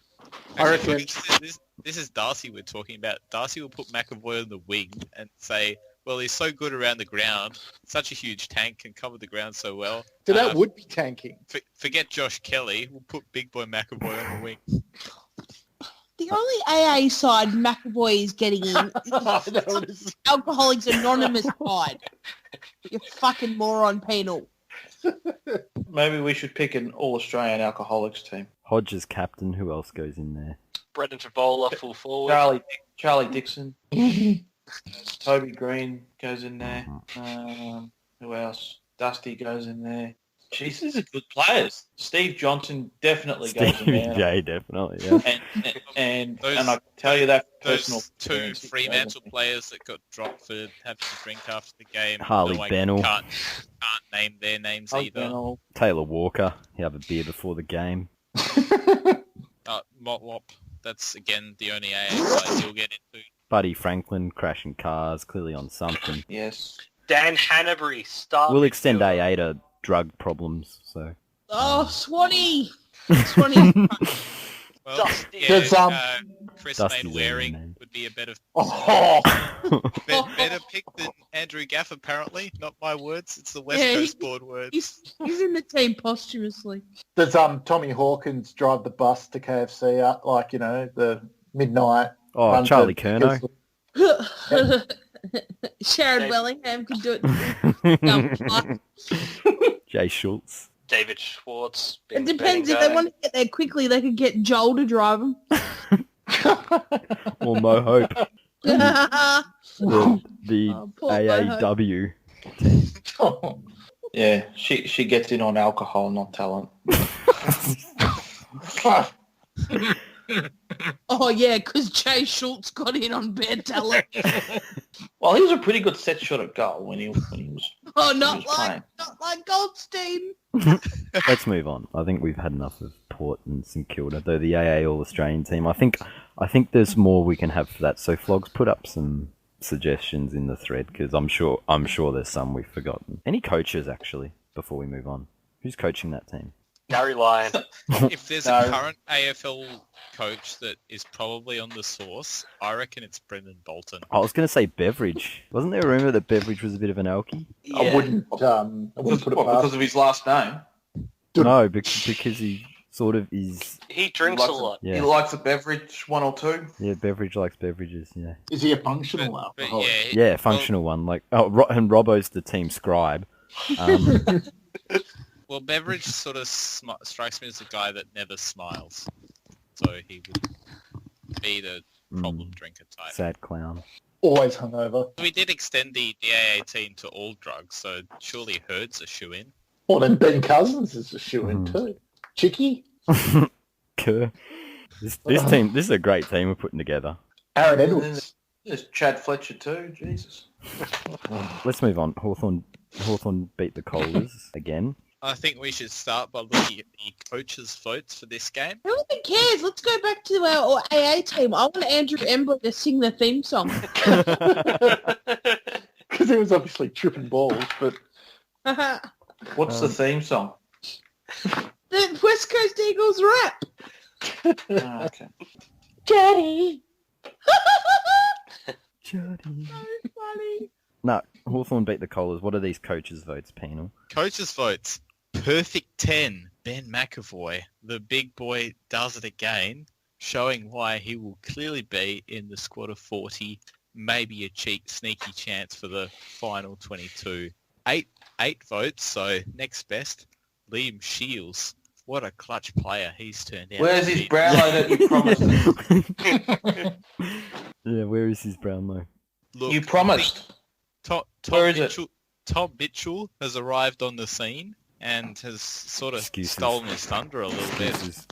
I Actually, reckon- this is Darcy we're talking about. Darcy will put McAvoy on the wing and say, well, he's so good around the ground, such a huge tank, can cover the ground so well. So that would be tanking. Forget Josh Kelly, we'll put big boy McAvoy on the wing. The only AA side McAvoy is getting in is Alcoholics Anonymous side. You fucking moron, Penal. Maybe we should pick an All-Australian alcoholics team. Hodges captain. Who else goes in there? Brendan Tavola, full forward. Charlie Dixon. Toby Green goes in there. Who else? Dusty goes in there. Jeez, these are good players. Steve Johnson definitely goes in Stevie there. J, definitely. Yeah. And I can tell you that from personal Those two experience, he goes Fremantle in there. players that got dropped for having a drink after the game. Harley I Bennell. can't name their names Harley either. Bennell. Taylor Walker. He have a beer before the game. Motlop, that's again the only AA side he'll get into. Buddy Franklin crashing cars, clearly on something. Yes. Dan Hanbury, star. We'll extend midfielder. AA to drug problems. So Oh, Swanee. Swanee. Well, Dusty. yeah, Does, Dusty's Chris the only Mainwaring name. would be a better Oh, better pick than Andrew Gaff, apparently. Not my words, it's the West Yeah, Coast board words. He's in the team posthumously. does Tommy Hawkins drive the bus to KFC at the midnight? Oh, run Charlie to- Curnow. Sharon Dave- Bellingham could do it. Jay Schultz. David Schwartz. It depends. If they want to get there quickly, they could get Joel to drive them. Or Mo Hope. The Oh, poor Mo Hope. AAW. Yeah, she gets in on alcohol, not talent. Oh, yeah, because Jay Schultz got in on bad talent. Well, he was a pretty good set shot at goal when he was. Oh, He not was like Goldstein. Let's move on. I think we've had enough of Port and St Kilda, though the AA All-Australian team. I think there's more we can have for that. So Flogs, put up some suggestions in the thread because I'm sure there's some we've forgotten. Any coaches actually before we move on? Who's coaching that team? Gary Lyon. If there's No. a current AFL coach that is probably on the source, I reckon it's Brendan Bolton. I was going to say Beveridge. Wasn't there a rumour that Beveridge was a bit of an alkie? I wouldn't put it past. Because of his last name. No, because he sort of is. He drinks a Likes lot. Yeah. He likes a beverage, one or two. Yeah, Beveridge likes beverages. Yeah. Is he a functional But alcoholic? Yeah, functional one. Like and Robbo's the team scribe. Well, Beveridge sort of strikes me as a guy that never smiles. So he would be the problem drinker type. Sad clown. Always hungover. We did extend the AA team to all drugs, so surely Herd's a shoe-in. Well, then Ben Cousins is a shoe-in too. Chicky, Kerr. This team. This is a great team we're putting together. Aaron And then Edwards. there's Chad Fletcher too. Jesus. Let's move on. Hawthorn beat the Colas again. I think we should start by looking at the coaches' votes for this game. Who even cares? Let's go back to our AA team. I want Andrew Ember to sing the theme song. Because he was obviously tripping balls, but What's the theme song? The West Coast Eagles rap. Oh, okay. Daddy. Jody. So funny. No, Hawthorn beat the Colas. What are these coaches' votes, Penal? Coaches' votes. Perfect 10. Ben McAvoy. The big boy does it again, showing why he will clearly be in the squad of 40. Maybe a sneaky chance for the final 22. Eight votes, so next best. Liam Shields. What a clutch player he's turned out. Where's to his be. Brownlow that you promised? Yeah, where is his Brownlow? Look, You promised. Where is it? Tom Mitchell has arrived on the scene and has sort of Excuses. stolen his thunder a little bit. Excuses.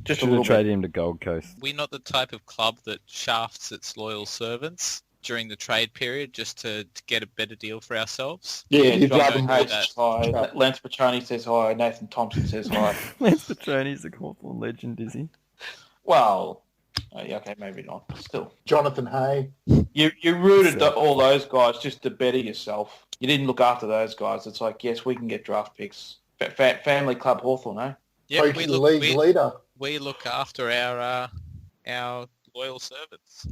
Just a Should little have bit. traded him to Gold Coast. We're not the type of club that shafts its loyal servants during the trade period just to get a better deal for ourselves. Yeah, You'd John rather Hayes that. says hi. Lance Petroni says hi. Nathan Thompson says hi. Lance Petroni's a Hawthorn legend, is he? Well, yeah, okay, maybe not. But still, Jonathan Hay. you rooted all those guys just to better yourself. You didn't look after those guys. It's like, yes, we can get draft picks. Family club Hawthorn, eh? Yeah, Poking the league leader. we look after our loyal servants.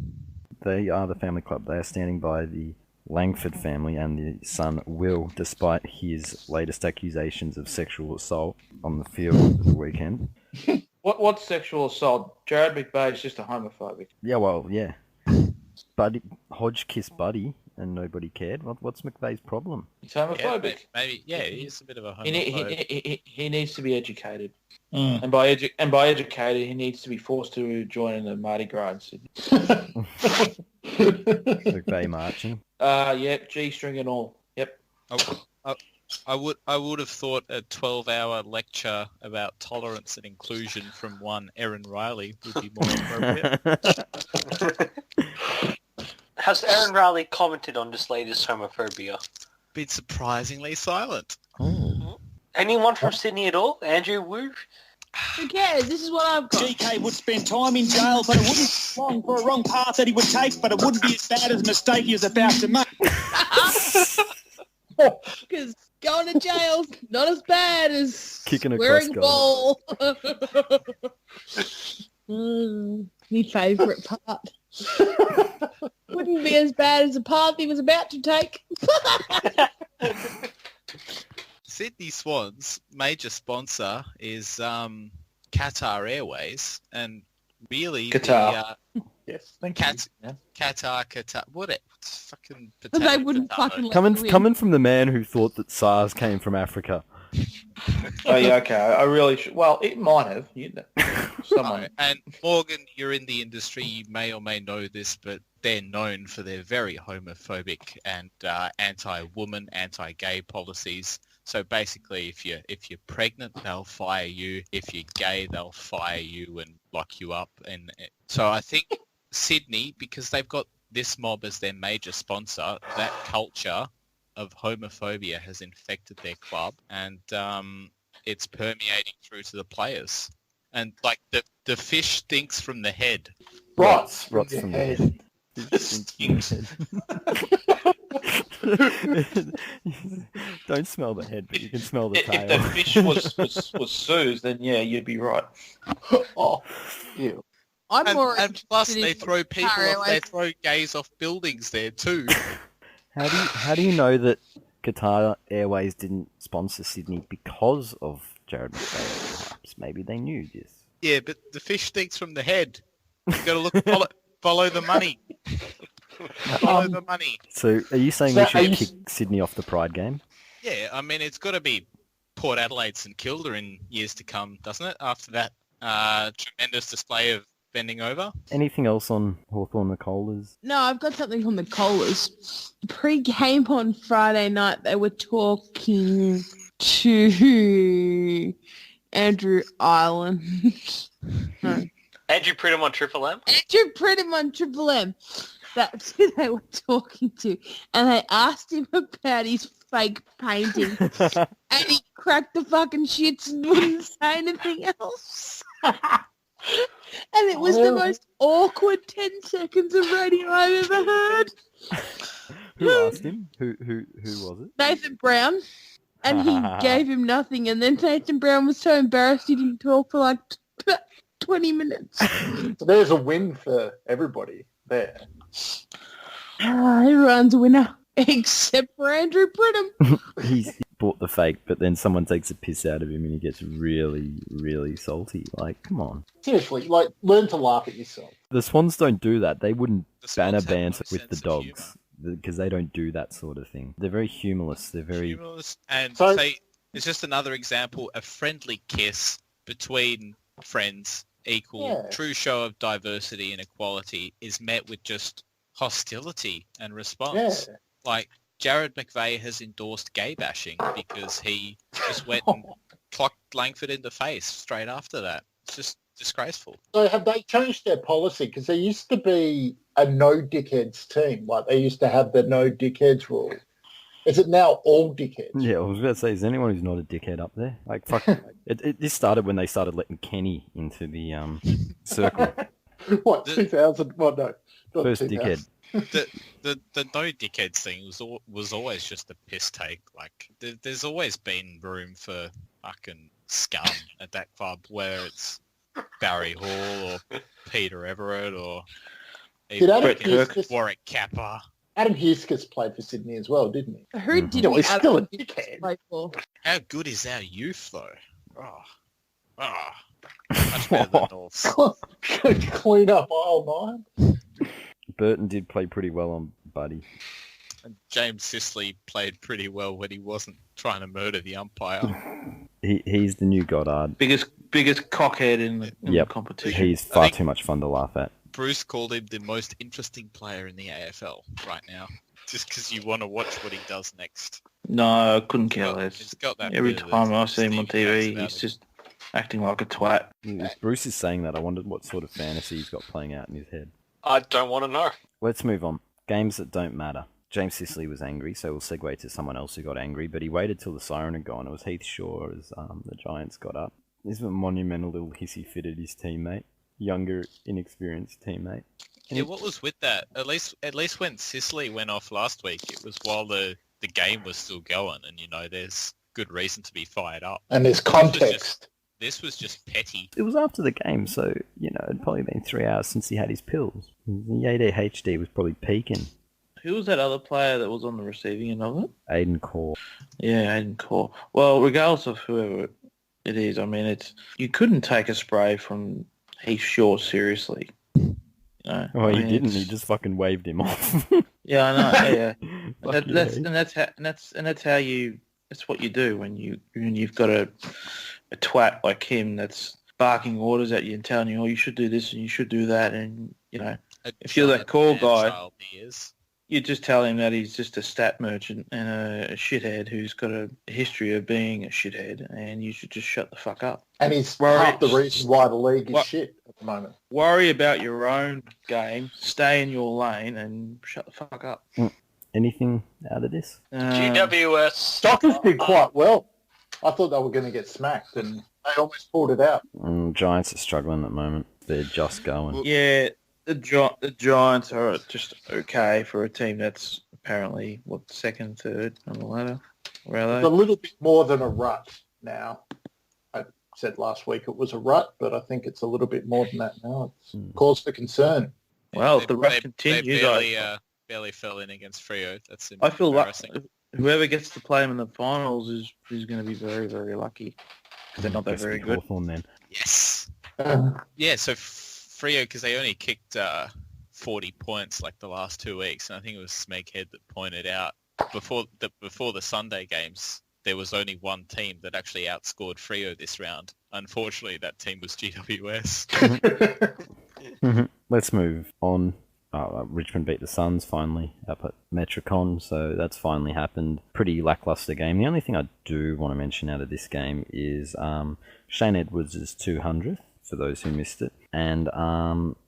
They are the family club. They are standing by the Langford family and the son Will, despite his latest accusations of sexual assault on the field the weekend. What's sexual assault? Jared McVeigh is just a homophobic. Yeah, well, yeah. Buddy, Hodge kissed Buddy and nobody cared. What's McVeigh's problem? He's homophobic. Maybe he's a bit of a He, homophobe. he needs to be educated. And by educated, he needs to be forced to join in the Mardi Gras in Sydney. McVeigh marching. Yep, G-string and all. Yep. I would have thought a 12-hour lecture about tolerance and inclusion from one Erin Riley would be more appropriate. Has Aaron Riley commented on this latest homophobia? Been surprisingly silent. Anyone from Sydney at all? Andrew Wu? Who cares? This is what I've got. GK would spend time in jail, but it wouldn't be long for a wrong path that he would take, but it wouldn't be as bad as the mistake he was about to make. Because going to jail's not as bad as Kicking a wearing a cross-guard. ball. My favourite part. Wouldn't be as bad as the path he was about to take. Sydney Swans' major sponsor is Qatar Airways, and really Qatar. Yes, thank you. Qatar. What it? Fucking But potato, they wouldn't potato. fucking let you in. Coming from the man who thought that SARS came from Africa. Oh, yeah, okay. I really should. Well, it might have. Someone. And Morgan, you're in the industry. You may or may know this, but they're known for their very homophobic and anti-woman, anti-gay policies. So basically, if you're pregnant, they'll fire you. If you're gay, they'll fire you and lock you up. And so I think Sydney, because they've got this mob as their major sponsor, that culture of homophobia has infected their club, and it's permeating through to the players. And like the fish stinks from the head. Rots from the head. Don't smell the head, but you can smell the tail. If the fish was Sue's, then yeah, you'd be right. Oh, ew. I'm more And plus, interested they in throw people Qatar off. They Airways. throw gays off buildings there too. How do you know that Qatar Airways didn't sponsor Sydney because of Jared McVeigh? Perhaps maybe they knew this. Yeah, but the fish stinks from the head. You got to follow the money. Follow the money. So, are you saying So we should are you- kick Sydney off the Pride game? Yeah, I mean it's got to be Port Adelaide St Kilda in years to come, doesn't it? After that tremendous display of bending over. Anything else on Hawthorn Nicolas? No, I've got something from the Colas. Pre-game on Friday night, they were talking to Andrew Ireland. No. Andrew Pridham on Triple M? Andrew Pridham on Triple M. That's who they were talking to. And they asked him about his fake painting. And he cracked the fucking shits and wouldn't say anything else. And it was the most awkward 10 seconds of radio I've ever heard. Who asked him? Who was it? Nathan Brown. And he gave him nothing. And then Nathan Brown was so embarrassed he didn't talk for like 20 minutes. So there's a win for everybody there. Everyone's a winner. Except for Andrew Pridham. He bought the fake, but then someone takes a piss out of him and he gets really, really salty. Like, come on. Seriously, like, learn to laugh at yourself. The Swans don't do that. They wouldn't The Swans banner have no banter with the sense of dogs because they don't do that sort of thing. They're very humorless. They're very... Humorless. And So- say it's just another example. A friendly kiss between friends equal Yeah. true show of diversity and equality is met with just hostility and response. Yeah. Like Jared McVeigh has endorsed gay bashing because he just went and clocked Langford in the face straight after that. It's just disgraceful. So have they changed their policy? Because there used to be a no dickheads team. Like they used to have the no dickheads rule. Is it now all dickheads? Yeah, I was about to say, is there anyone who's not a dickhead up there? Like, fuck. This started when they started letting Kenny into the circle. What, 2000? Well, no. Not First 2000. dickhead. The no dickheads thing was always just a piss take. Like there's always been room for fucking scum at that club, whether it's Barry Hall or Peter Everett or even Adam fucking Hiskis- Warwick Kappa. Adam Hiskis played for Sydney as well, didn't he? Who Mhm. did Yeah, well, he's Adam still a Hiskis dickhead. play for? How good is our youth though? Much better than North's. Clean up aisle 9. Burton did play pretty well on Buddy. And James Sisley played pretty well when he wasn't trying to murder the umpire. He's the new Goddard. Biggest cockhead in the Yep. competition. He's far too much fun to laugh at. Bruce called him the most interesting player in the AFL right now, just because you want to watch what he does next. No, I couldn't care He's less. got that Every bit of time the I see him on Steve Jobs TV, about he's him. just acting like a twat. If Bruce is saying that, I wondered what sort of fantasy he's got playing out in his head. I don't want to know. Let's move on. Games that don't matter. James Sisley was angry, so we'll segue to someone else who got angry, but he waited till the siren had gone. It was Heath Shaw as the Giants got up. This was a monumental little hissy fit at his teammate. Younger, inexperienced teammate. Yeah, what was with that? At least when Sisley went off last week, it was while the game was still going, and there's good reason to be fired up. And there's context. This was just petty. It was after the game, so, it'd probably been 3 hours since he had his pills. The ADHD was probably peaking. Who was that other player that was on the receiving end of it? Aiden Core. Yeah, Aiden Core. Well, regardless of whoever it is, I mean, you couldn't take a spray from Heath Shaw seriously. Oh, he didn't. He just fucking waved him off. Yeah, I know. Yeah, Fuck that's how you. That's what you do when you've got a twat like him that's barking orders at you and telling you, oh, you should do this and you should do that, and if you're that call guy, you just tell him that he's just a stat merchant and a shithead who's got a history of being a shithead, and you should just shut the fuck up. And he's half the reason why the league is shit at the moment. Worry about your own game, stay in your lane, and shut the fuck up. Anything out of this? GWS. Dockers did quite well. I thought they were going to get smacked, and they almost pulled it out. Giants are struggling at the moment. They're just going. Yeah, the Giants are just okay for a team that's apparently, second, third on the ladder? Where are It's they? a little bit more than a rut now. I said last week it was a rut, but I think it's a little bit more than that now. It's cause for concern. Well, if the rut continues, They barely fell in against Freo. That's I feel like embarrassing. whoever gets to play them in the finals is going to be very, very lucky because they're not that Guess very it'll be good. Hawthorn then. Yes. Yeah, so Freo, because they only kicked 40 points like the last 2 weeks, and I think it was Smeghead that pointed out before the Sunday games, there was only one team that actually outscored Freo this round. Unfortunately, that team was GWS. Let's move on. Richmond beat the Suns finally up at Metricon, so that's finally happened. Pretty lackluster game. The only thing I do want to mention out of this game is Shane Edwards' 200th, for those who missed it. And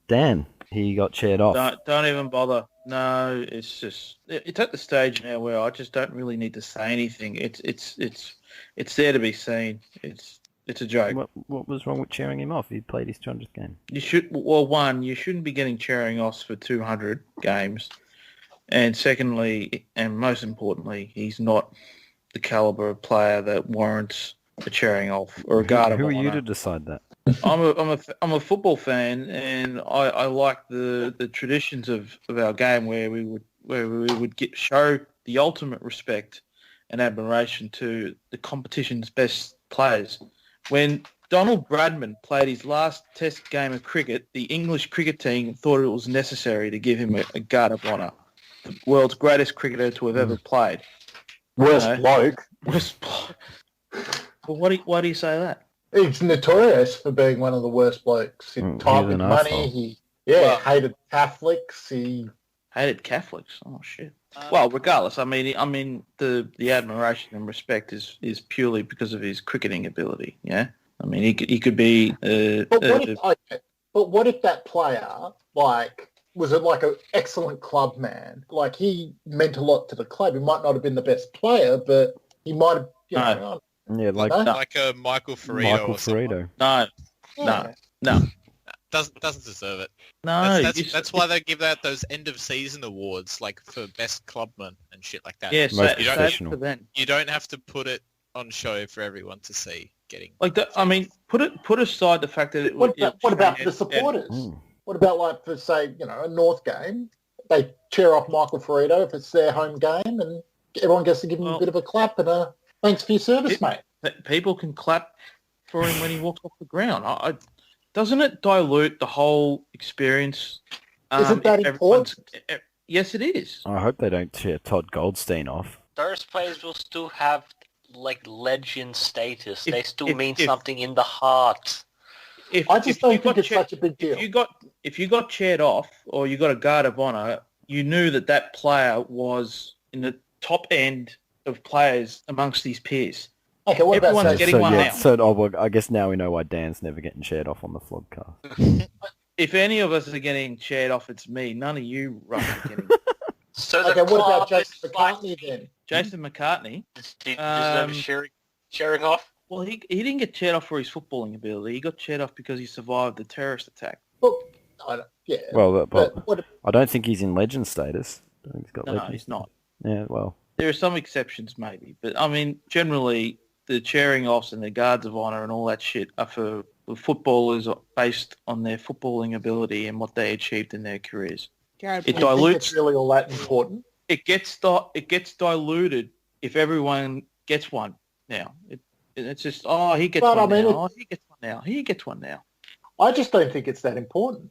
Dan, he got chaired off. Don't even bother. No, it's just it's at the stage now where I just don't really need to say anything. It's there to be seen. It's a joke. What was wrong with cheering him off? He played his 200th game. You shouldn't be getting cheering offs for 200 games, and secondly, and most importantly, he's not the caliber of player that warrants a cheering off or a guard of Who are you honour. to decide that? I'm a football fan, and I like the traditions of our game where we would show the ultimate respect and admiration to the competition's best players. When Donald Bradman played his last Test game of cricket, the English cricket team thought it was necessary to give him a guard of honour. The world's greatest cricketer to have ever played. Worst bloke. Worst bloke. Well, why do you say that? He's notorious for being one of the worst blokes. He tied with money. Hated Catholics. He hated Catholics. Oh shit. Well, regardless, I mean, the admiration and respect is purely because of his cricketing ability. Yeah. I mean, he could be. But what if that player, like, was it like an excellent club man? Like, he meant a lot to the club. He might not have been the best player, but he might have, Yeah, like Like a Michael Ferrito Michael or someone. Ferrito. No. Doesn't deserve it. No, That's why they give out those end of season awards, like for best clubman and shit like that. Yes, Most you don't, professional. you don't have to put it on show for everyone to see. Getting like that. I mean, put aside the fact that What about the supporters? What about, like, for, say, a North game? They cheer off Michael Ferrito if it's their home game, and everyone gets to give him a bit of a clap and a thanks for your service, mate. People can clap for him when he walks off the ground. Doesn't it dilute the whole experience? Isn't that important? Yes, it is. I hope they don't cheer Todd Goldstein off. Those players will still have, like, legend status. They still mean something in the heart. I just don't think it's such a big deal. If you got chaired off or you got a guard of honour, you knew that player was in the top end of players amongst these peers. Okay, what Everyone's about getting one now. So I guess now we know why Dan's never getting chaired off on the vlogcast. If any of us are getting chaired off, it's me. None of you are getting. So okay, what about Jason McCartney then? Jason McCartney? Sharing off? Well, he didn't get chaired off for his footballing ability. He got chaired off because he survived the terrorist attack. Well, but I don't think he's in legend status. I think he's got legend. No, he's not. Yeah, well. There are some exceptions maybe, but I mean, generally, the chairing offs and the guards of honour and all that shit are for footballers based on their footballing ability and what they achieved in their careers. It dilutes. It's really all that important. It gets diluted if everyone gets one now. It's just he gets one now. He gets one now. He gets one now. I just don't think it's that important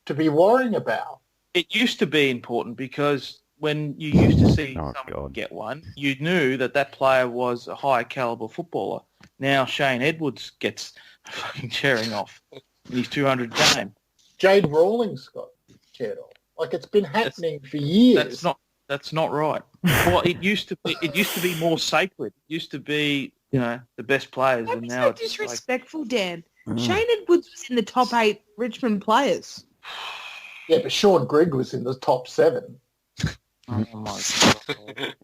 to be worrying about. It used to be important because when you used to see someone get one, you knew that player was a high caliber footballer. Now Shane Edwards gets fucking chairing off in his 200 game. Jade Rawlings got chaired off. Like, it's been happening for years. That's not right. Well, it used to be more sacred. It used to be, the best players, and now it's disrespectful, Dan. Shane Edwards was in the top 8 Richmond players. Yeah, but Sean Grigg was in the top 7. Oh my god!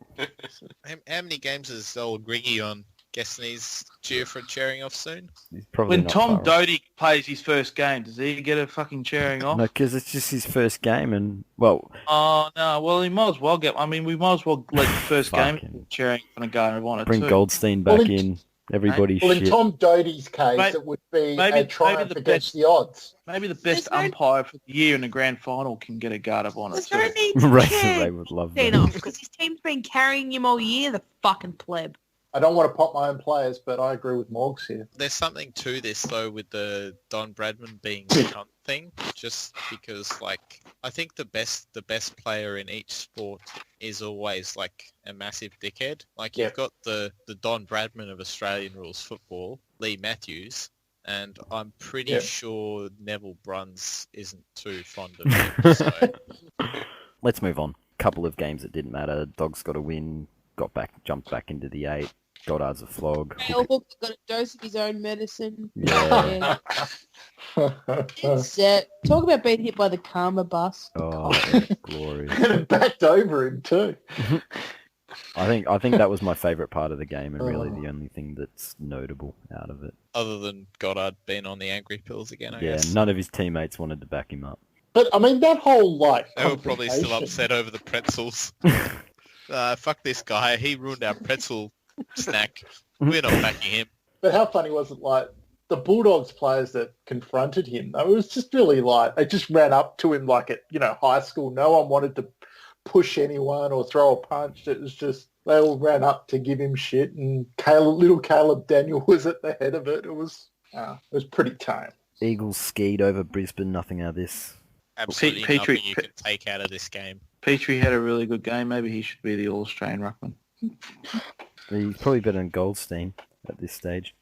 How many games is old Griggy on? Guessing he's due for a chairing off soon. When Tom Doty plays his first game, does he get a fucking chairing off? No, because it's just his first game, and well. Oh no! Well, he might as well get. I mean, we might as well let the first game chairing on a guard of honour. Bring Goldstein back in. Everybody. Well, in Tom Doty's case, it would be a triumph against the odds. Maybe the best umpire for the year in the grand final can get a guard of honour. There's no need They would love that. Because his team's been carrying him all year. The fucking pleb. I don't want to pop my own players, but I agree with Morgs here. There's something to this, though, with the Don Bradman being the cunt thing, just because, like, I think the best player in each sport is always, like, a massive dickhead. Like, you've got the Don Bradman of Australian rules football, Lee Matthews, and I'm pretty sure Neville Bruns isn't too fond of him. So. Let's move on. Couple of games that didn't matter. Dogs got a win, jumped back into the 8. Goddard's a flog. Hook got a dose of his own medicine. Yeah. Talk about being hit by the karma bus. Oh, glory! And it backed over him too. I think that was my favourite part of the game, and really the only thing that's notable out of it. Other than Goddard being on the angry pills again, I guess. Yeah, none of his teammates wanted to back him up. But I mean, that whole they were probably still upset over the pretzels. Fuck this guy. He ruined our pretzel snack. We're not backing him. But how funny was it, like, the Bulldogs players that confronted him, though, it was just really like, they just ran up to him like at, high school. No one wanted to push anyone or throw a punch. It was just, they all ran up to give him shit, and little Caleb Daniel was at the head of it. It was pretty tame. Eagles skied over Brisbane, nothing out of this. Absolutely nothing you can take out of this game. Petrie had a really good game. Maybe he should be the All-Australian ruckman. He's probably better than Goldstein at this stage.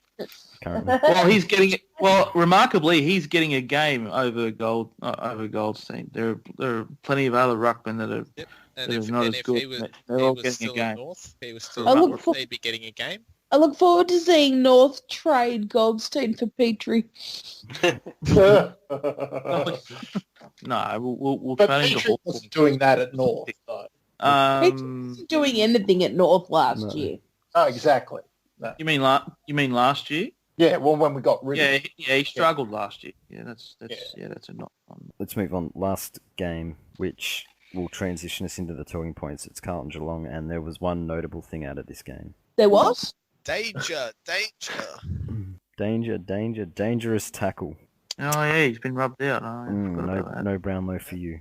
Currently. Well, remarkably, he's getting a game over Goldstein. There are plenty of other ruckmen that are And if not as good. he was They're all still getting a game. in North, he was still in North, he'd be getting a game. I look forward to seeing North trade Goldstein for Petrie. No, we'll But turn into Petrie Hawthorn. was doing that at North, though. Petrie wasn't doing anything at North last No. year. Oh, exactly. No. You mean last year? Yeah, well, when we got rid of He struggled last year. Yeah, that's a not. Let's move on. Last game, which will transition us into the talking points. It's Carlton Geelong, and there was one notable thing out of this game. There was? Danger. Dangerous tackle. Oh yeah, he's been rubbed out. I forgot about that. No Brownlow for you.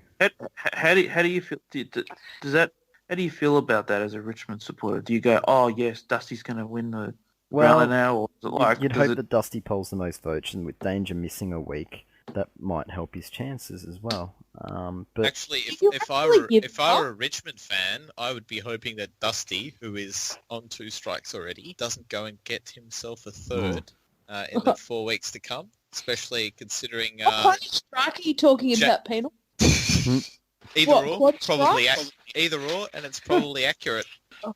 How do you feel? Does that? How do you feel about that as a Richmond supporter? Do you go, oh yes, Dusty's going to win the Brownlow now, or is it like? You'd hope that Dusty polls the most votes, and with Danger missing a week, that might help his chances as well. But Actually, You if I actually were give if I up? were a Richmond fan, I would be hoping that Dusty, who is on 2 strikes already, doesn't go and get himself a third in the 4 weeks to come. Especially considering What kind of strike are you talking about, Penal? either what, or, quad probably strike? either or, and it's probably accurate.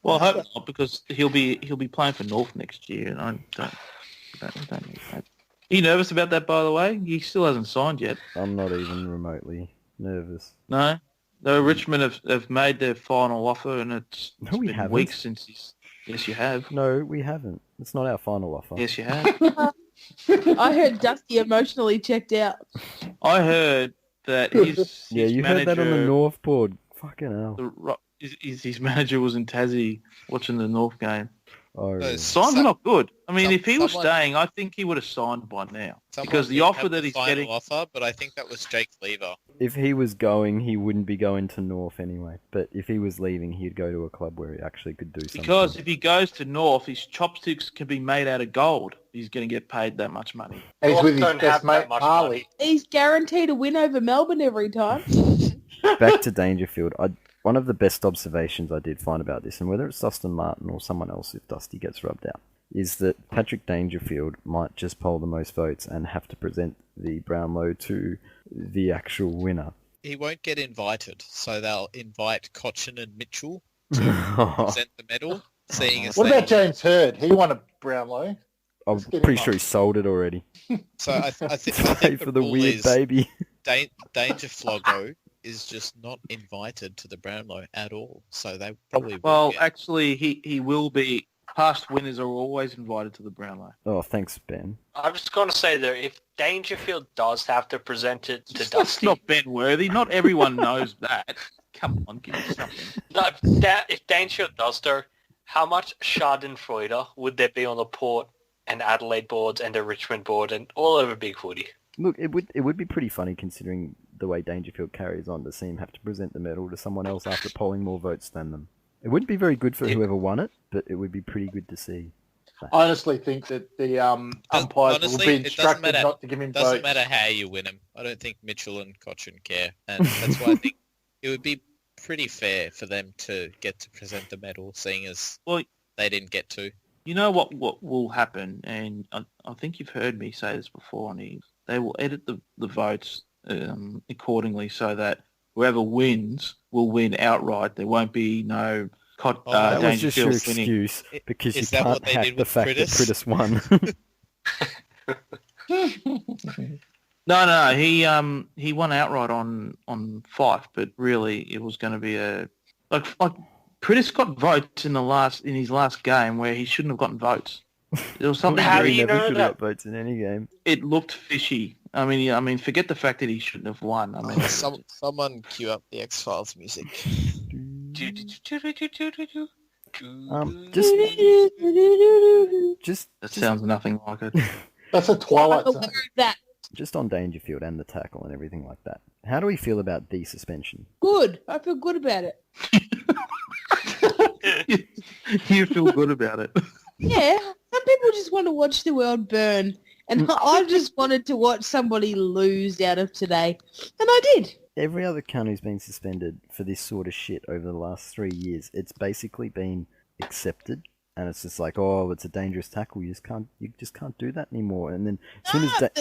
Well, I hope not, because he'll be playing for North next year, and I don't need that. Are you nervous about that, by the way? He still hasn't signed yet. I'm not even remotely nervous. No? No, Richmond have made their final offer, and it's we been haven't. weeks since he's... Yes, you have. No, we haven't. It's not our final offer. Yes, you have. I heard Dusty emotionally checked out. I heard that his Yeah, you heard that on the manager- North board. Fucking hell. his manager was in Tassie watching the North game. Oh, really? Signs are not good. I mean, Some- if he was someone- staying, I think he would have signed by now. Someone Because the did offer have that the he's final getting... offer, but I think that was Jake Lever. If he was going, he wouldn't be going to North anyway. But if he was leaving, he'd go to a club where he actually could do something. Because if he goes to North, his chopsticks can be made out of gold. He's going to get paid that much money. And he's North with his don't best have mate, that much Harley. money. He's guaranteed a win over Melbourne every time. Back to Dangerfield. One of the best observations I did find about this, and whether it's Dustin Martin or someone else if Dusty gets rubbed out, is that Patrick Dangerfield might just poll the most votes and have to present the Brownlow to the actual winner. He won't get invited, so they'll invite Cochin and Mitchell to present the medal, seeing as What they... about James Hurd? He won a Brownlow. I'm Let's get pretty him sure up. he sold it already. So I Pay think for the the rule weird is baby. Danger Floggo is just not invited to the Brownlow at all, so they probably will Well, get... actually, he will be. Past winners are always invited to the Brownlow. Oh, thanks, Ben. I'm just going to say though, if Dangerfield does have to present it to That's Dusty, not Ben Worthy. Not everyone knows that. Come on, give me something. no, if Dangerfield does though, how much Schadenfreude would there be on the Port and Adelaide boards and the Richmond board and all over Big Footy? Look, it would be pretty funny considering the way Dangerfield carries on to see him have to present the medal to someone else after polling more votes than them. It wouldn't be very good for whoever won it, but it would be pretty good to see. I honestly think that the umpires Honestly, will be it doesn't instructed matter. not to give him Doesn't votes. matter how you win them. I don't think Mitchell and Cochin care, and that's why I think it would be pretty fair for them to get to present the medal, seeing as Well, they didn't get to. you know what will happen, and I think you've heard me say this before, and they will edit the votes accordingly so that whoever wins will win outright. There won't be no That was just your Dangerfield winning. excuse because you Is that can't what they hack did the with fact that Pritis? Pritis won. No, he won outright on Fife, but really it was going to be like Pritis got votes in his last game where he shouldn't have gotten votes. There was something How do He you never know should that? have got votes in any game. it looked fishy. I mean, forget the fact that he shouldn't have won. I mean, Someone cue up the X-Files music. Just that sounds nothing like it. That's a Twilight I'm Zone. aware of that. just on Dangerfield and the tackle and everything like that. How do we feel about the suspension? Good. I feel good about it. You feel good about it. Yeah. Some people just want to watch the world burn. And I just wanted to watch somebody lose out of today. And I did. Every other cunt who's been suspended for this sort of shit over the last 3 years, it's basically been accepted. And it's just like, oh, it's a dangerous tackle. You just can't do that anymore. And then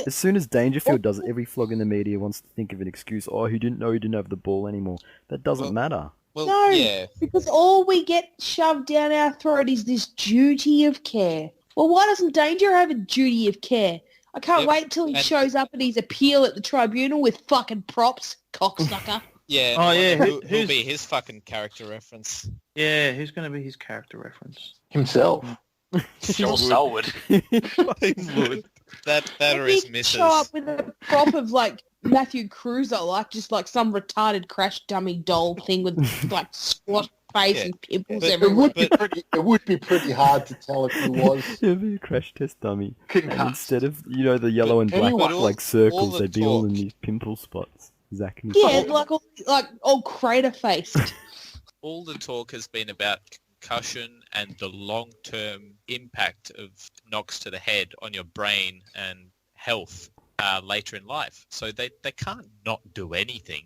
as soon as Dangerfield does it, every flog in the media wants to think of an excuse. Oh, he didn't know he didn't have the ball anymore. That doesn't matter. Well, No. yeah. Because all we get shoved down our throat is this duty of care. Well, why doesn't Danger have a duty of care? I can't Yep. wait till he And- shows up at his appeal at the tribunal with fucking props, cocksucker. Yeah. Oh, yeah, Who'll who's- be his fucking character reference? Yeah, who's going to be his character reference? Himself. Joel Selwood. That or Maybe his he'd missus. show up with a prop of like Matthew Cruiser, like just like some retarded crash dummy doll thing with like squat face Yeah. and pimples But- It everywhere. would be pretty hard to tell if he was It'd be a crash test dummy. And concussed. instead of, the yellow and black But all- like circles, all the they'd be all in talk- these pimple spots. Exactly. Yeah, like all crater faced. All the talk has been about concussion and the long-term impact of knocks to the head on your brain and health later in life. So they can't not do anything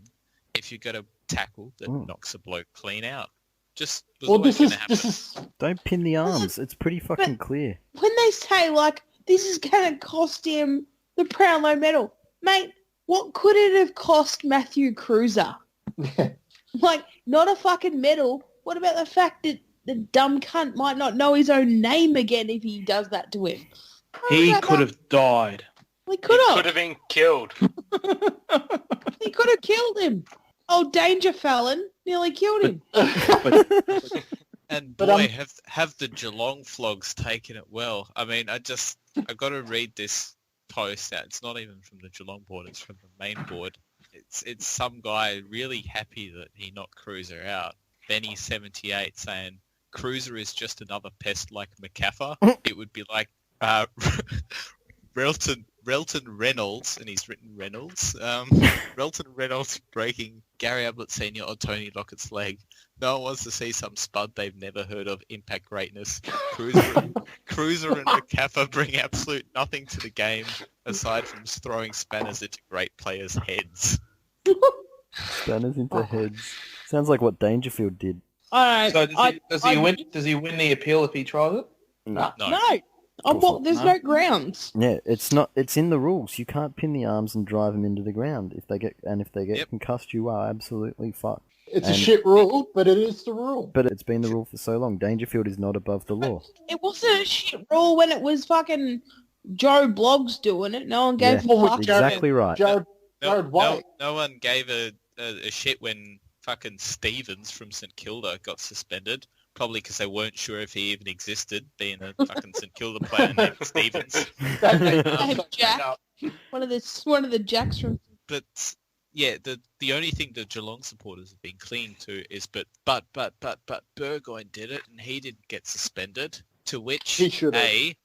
if you've got a tackle that knocks a bloke clean out. Just was Well, always this gonna is happen. Don't pin the arms. It's pretty fucking clear. When they say like this is gonna cost him the Brownlow medal, mate, what could it have cost Matthew Cruiser? Like, not a fucking medal. What about the fact that the dumb cunt might not know his own name again if he does that to him? He could have died. He could Could have. have been killed. He could have killed him. Oh, Danger Fallon nearly killed him. And But, boy, have the Geelong flogs taken it well. I mean, I got to read this post out. It's not even from the Geelong board. It's from the main board. It's some guy really happy that he knocked Cruiser out. Benny78 saying, Cruiser is just another pest like McCaffer. It would be like Relton Reynolds, and he's written Reynolds. Relton Reynolds breaking Gary Ablett Sr. or Tony Lockett's leg. No one wants to see some spud they've never heard of impact greatness. Cruiser and McCaffer bring absolute nothing to the game aside from throwing spanners into great players' heads. Spanners into heads. Sounds like what Dangerfield did. I So don't. does he win? Does he win the appeal if he tries it? No. No. No. Oh, course well, not. there's no grounds. Yeah, it's not. It's in the rules. You can't pin the arms and drive them into the ground. If they get Yep. concussed, you are absolutely fucked. It's And- a shit rule, but it is the rule. But it's been the rule for so long. Dangerfield is not above the law. It wasn't a shit rule when it was fucking Joe Bloggs doing it. No one gave Yeah, a fuck. exactly right. Jared No, White. no one gave a shit when fucking Stevens from St Kilda got suspended. Probably because they weren't sure if he even existed, being a fucking St Kilda player named Stevens. Hey, Jack. One of the Jacks from. But yeah, the only thing the Geelong supporters have been clinging to is but Burgoyne did it and he didn't get suspended. To which He should've.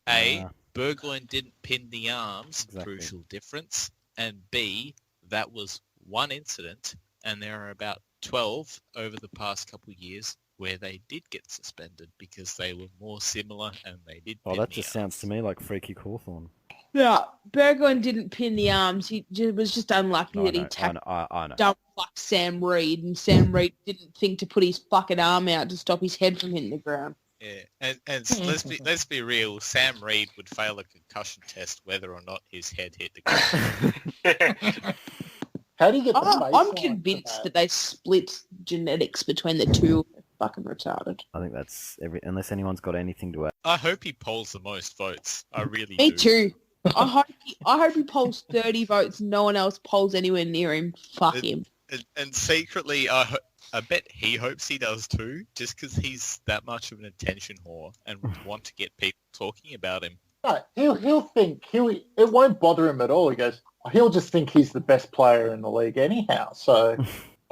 A Burgoyne didn't pin the arms, Exactly. crucial difference, and B, that was one incident, and there are about 12 over the past couple of years where they did get suspended because they were more similar and they did. Oh, pin that the just arms. sounds to me like Freaky Hawthorne. Yeah, Burgoyne didn't pin the arms. He was just unlucky that he tackled I know. dumb fuck Sam Reed, and Sam Reed didn't think to put his fucking arm out to stop his head from hitting the ground. Yeah, and let's be real. Sam Reed would fail a concussion test whether or not his head hit the ground. How do you get the I'm baseline convinced for that they split genetics between the two. Fucking retarded. I think that's unless anyone's got anything to add. I hope he polls the most votes. I really Me do. too. I hope he polls 30 votes. No one else polls anywhere near him. Fuck him. And secretly, I bet he hopes he does too, just because he's that much of an attention whore and would want to get people talking about him. No, he'll think it won't bother him at all. He goes, he'll just think he's the best player in the league anyhow. So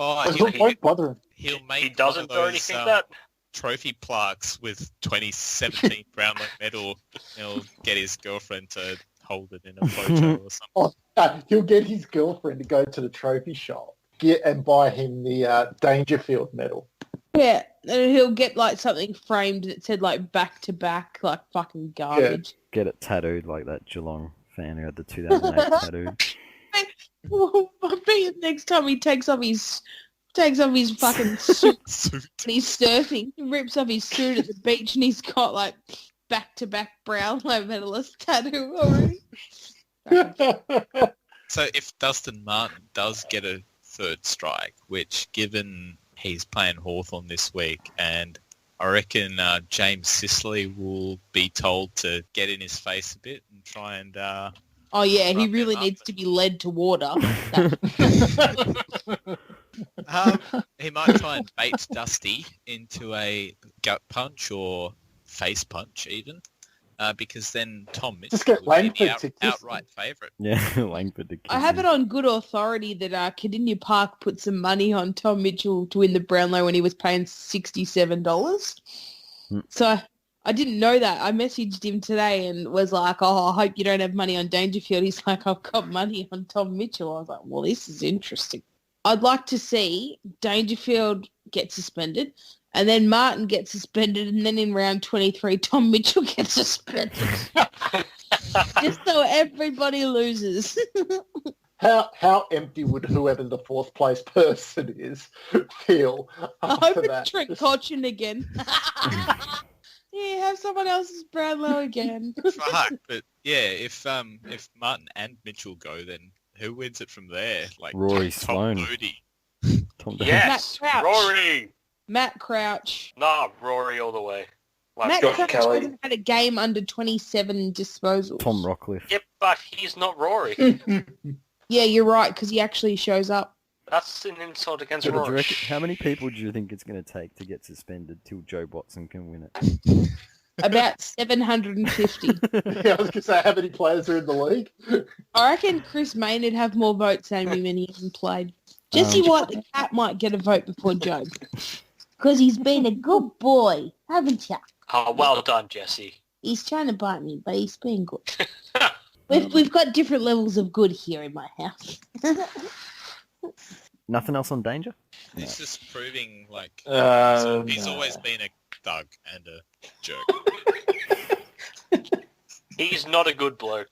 Oh, it won't bother him. he'll make He doesn't one of already those, think that. trophy plaques with 2017 Brownlow medal. He'll get his girlfriend to hold it in a photo or something. Oh, no, he'll get his girlfriend to go to the trophy shop and buy him the Dangerfield medal. Yeah, and he'll get like something framed that said like back to back, like fucking garbage. Get it tattooed like that Geelong fan who had the 2008 tattoo. I bet next time he takes off his fucking suit Suit. and he's surfing, he rips off his suit at the beach and he's got like back to back Brownlow medalist tattoo already. So if Dustin Martin does get a third strike, which given he's playing Hawthorn this week, and I reckon James Sicily will be told to get in his face a bit and try and... Oh, yeah, he Rub really him up needs to be led to water. he might try and bait Dusty into a gut punch or face punch even, because then Tom Just get Mitchell would be Langford the to kiss outright favourite. Yeah, Langford to kiss I have him. it on good authority that Cardinia Park put some money on Tom Mitchell to win the Brownlow when he was paying $67. So I didn't know that. I messaged him today and was like, oh, I hope you don't have money on Dangerfield. He's like, I've got money on Tom Mitchell. I was like, well, this is interesting. I'd like to see Dangerfield get suspended and then Martin gets suspended and then in round 23, Tom Mitchell gets suspended. Just so everybody loses. How empty would whoever the fourth place person is feel I hope after it's that? Trent Cotchin again. Yeah, have someone else's Brownlow again. Fuck, but yeah, if Martin and Mitchell go, then who wins it from there? Like Rory Tom Sloane. Moody. Tom Yes, Matt Crouch. Rory. Matt Crouch. Nah, Rory all the way. Like, Matt Josh Crouch Kelly. hasn't had a game under 27 disposals. Tom Rockcliffe. Yep, but he's not Rory. Yeah, you're right, because he actually shows up. That's an insult against So do you Rory. reckon- how many people do you think it's going to take to get suspended till Joe Watson can win it? About 750. Yeah, I was going to say, how many players are in the league? I reckon Chris Maynard have more votes than him and he hasn't played. Jesse White, the cat, might get a vote before Joe. Because he's been a good boy, haven't you? Oh, well done, Jesse. He's trying to bite me, but he's been good. We've got different levels of good here in my house. Nothing else on Danger? He's just proving like he's No. always been a thug and a jerk. He's not a good bloke.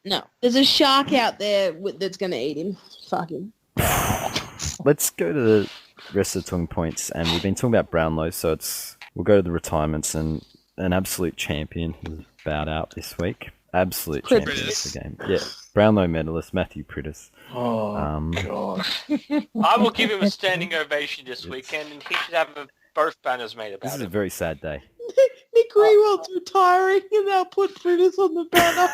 No, there's a shark out there that's going to eat him. Fuck him. Let's go to the rest of the talking points, and we've been talking about Brownlow, so we'll go to the retirements, and an absolute champion has bowed out this week. Absolute champion of the game. Yeah, Brownlow medalist Matthew Priddis. Oh, God. I will give him a standing ovation this weekend, and he should have both banners made This about is a it. very sad day. Nick Greenwald's retiring and they'll put Priddis on the banner.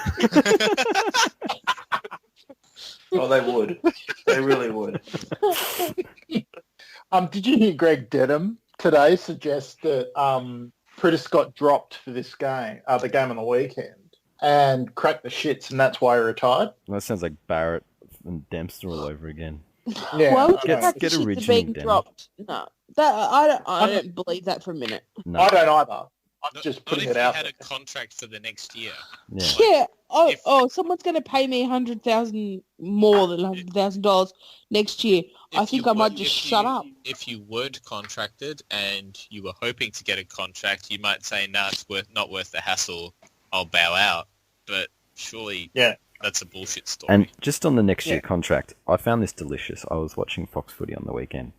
Oh, they would. They really would. Did you hear Greg Dedham today suggest that Priddis got dropped for this game, the game on the weekend, and cracked the shits, and that's why he retired? Well, that sounds like Barrett and Dempster all over again. Yeah, Why would I you know. crack Get the shit to original, being Danny. dropped? No, I don't believe that for a minute. No. I don't either. I'm Not- just not putting if it he out had there. a contract for the next year. Yeah. Yeah. if- Someone's going to pay me $100,000 more than $100,000 next year. I If think you I might were- just if shut you- up. If you weren't contracted and you were hoping to get a contract, you might say, "No, it's not worth the hassle. I'll bow out." But surely, Yeah. that's a bullshit story. And just on the next year contract, I found this delicious. I was watching Fox Footy on the weekend,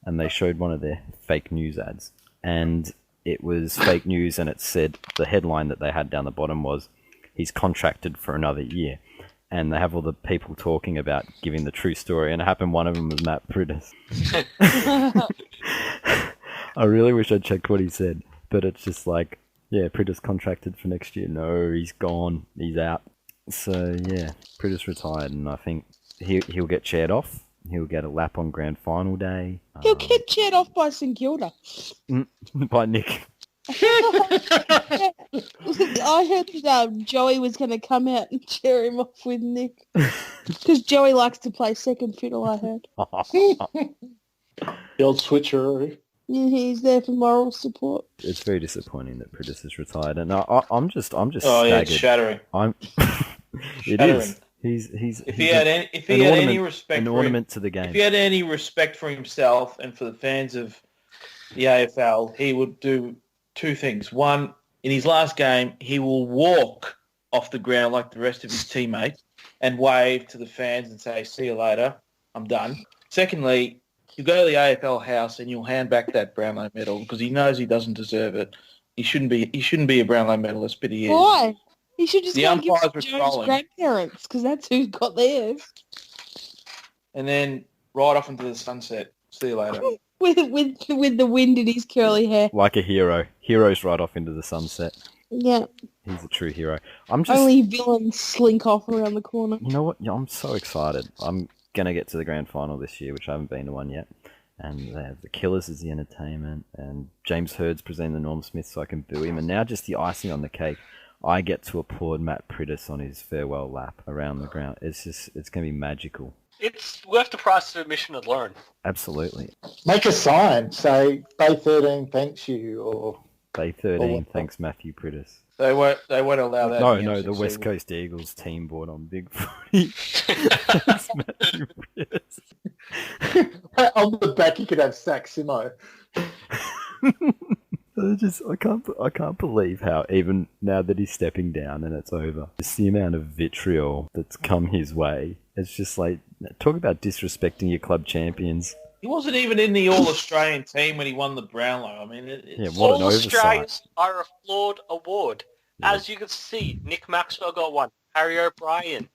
and they showed one of their fake news ads. And it was fake news, and it said, the headline that they had down the bottom was, he's contracted for another year. And they have all the people talking about giving the true story, and it happened one of them was Matt Priddis. I really wish I'd checked what he said, but it's just like, yeah, Priddis contracted for next year. No, he's gone. He's out. So, yeah, Priddis retired, and I think he'll get chaired off. He'll get a lap on grand final day. He'll get chaired off by St Kilda. By Nick. I heard that Joey was going to come out and cheer him off with Nick. Because Joey likes to play second fiddle, I heard. The old switcheroo. Yeah, he's there for moral support. It's very disappointing that Priddis has retired, and I'm just Oh, yeah, staggered. it's shattering. I'm. It Shattering. is. He's If he had any respect an for ornament to the if game. he had any respect for himself and for the fans of the AFL, he would do two things. One, in his last game, he will walk off the ground like the rest of his teammates and wave to the fans and say, "See you later, I'm done." Secondly, you go to the AFL house and you'll hand back that Brownlow medal because he knows he doesn't deserve it. He shouldn't be a Brownlow medalist, but he is. Why? He should just The go and give it umpires to were Joe's trolling. grandparents, because that's who got theirs. And then ride off into the sunset. See you later. with the wind in his curly hair. Like a hero. Heroes right off into the sunset. Yeah. He's a true hero. I'm just... Only villains slink off around the corner. You know what? Yeah, I'm so excited. I'm going to get to the grand final this year, which I haven't been to one yet. And they have the Killers as the entertainment, and James Hurd's presenting the Norm Smith so I can boo him. And now just the icing on the cake, I get to applaud Matt Prittis on his farewell lap around the ground. It's going to be magical. It's worth the price of admission to learn. Absolutely. Make a sign, say Bay 13 thanks you, or Bay 13 thanks Matthew Prittis. They won't allow that. No, the West Coast Eagles team board on Big Footy. Thanks Matthew Prittis. On the back you could have Saximo. I can't believe how even now that he's stepping down and it's over, just the amount of vitriol that's come his way. It's just like, talk about disrespecting your club champions. He wasn't even in the All-Australian team when he won the Brownlow. I mean, what an All-Australians oversight. are a flawed award. Yeah. As you can see, Nick Maxwell got one. Harry O'Brien.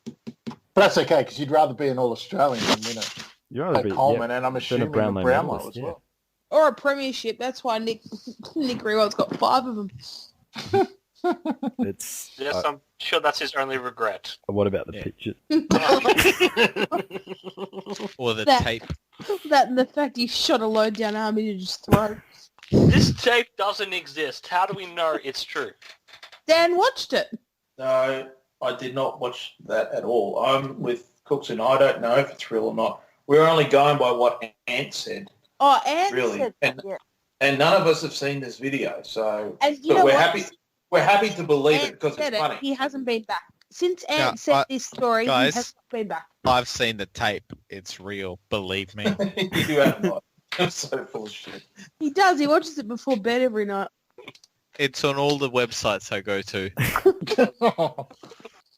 But that's okay, because you'd rather be an All-Australian than win it. You'd rather Like Coleman, and I'm assuming the Brownlow Brownlow medalist, as well. Or a premiership. That's why Nick Riewoldt got 5 of them. It's Yes, I'm sure that's his only regret. what about the picture? Or the That- tape. That and the fact he shot a load down Armitage's throat. This tape doesn't exist. How do we know it's true? Dan watched it. No, I did not watch that at all. I'm with Cooks and I don't know if it's real or not. We're only going by what Ant said, Oh, and Really? said And- yeah. and none of us have seen this video. So, And you but know we're what? happy. We're happy to believe it Ant because said it's funny. He hasn't been back. Since Ant Yeah, said this story, guys. he hasn't been back. I've seen the tape. It's real. Believe me. You have not. I'm so full of shit. He does. He watches it before bed every night. It's on all the websites I go to.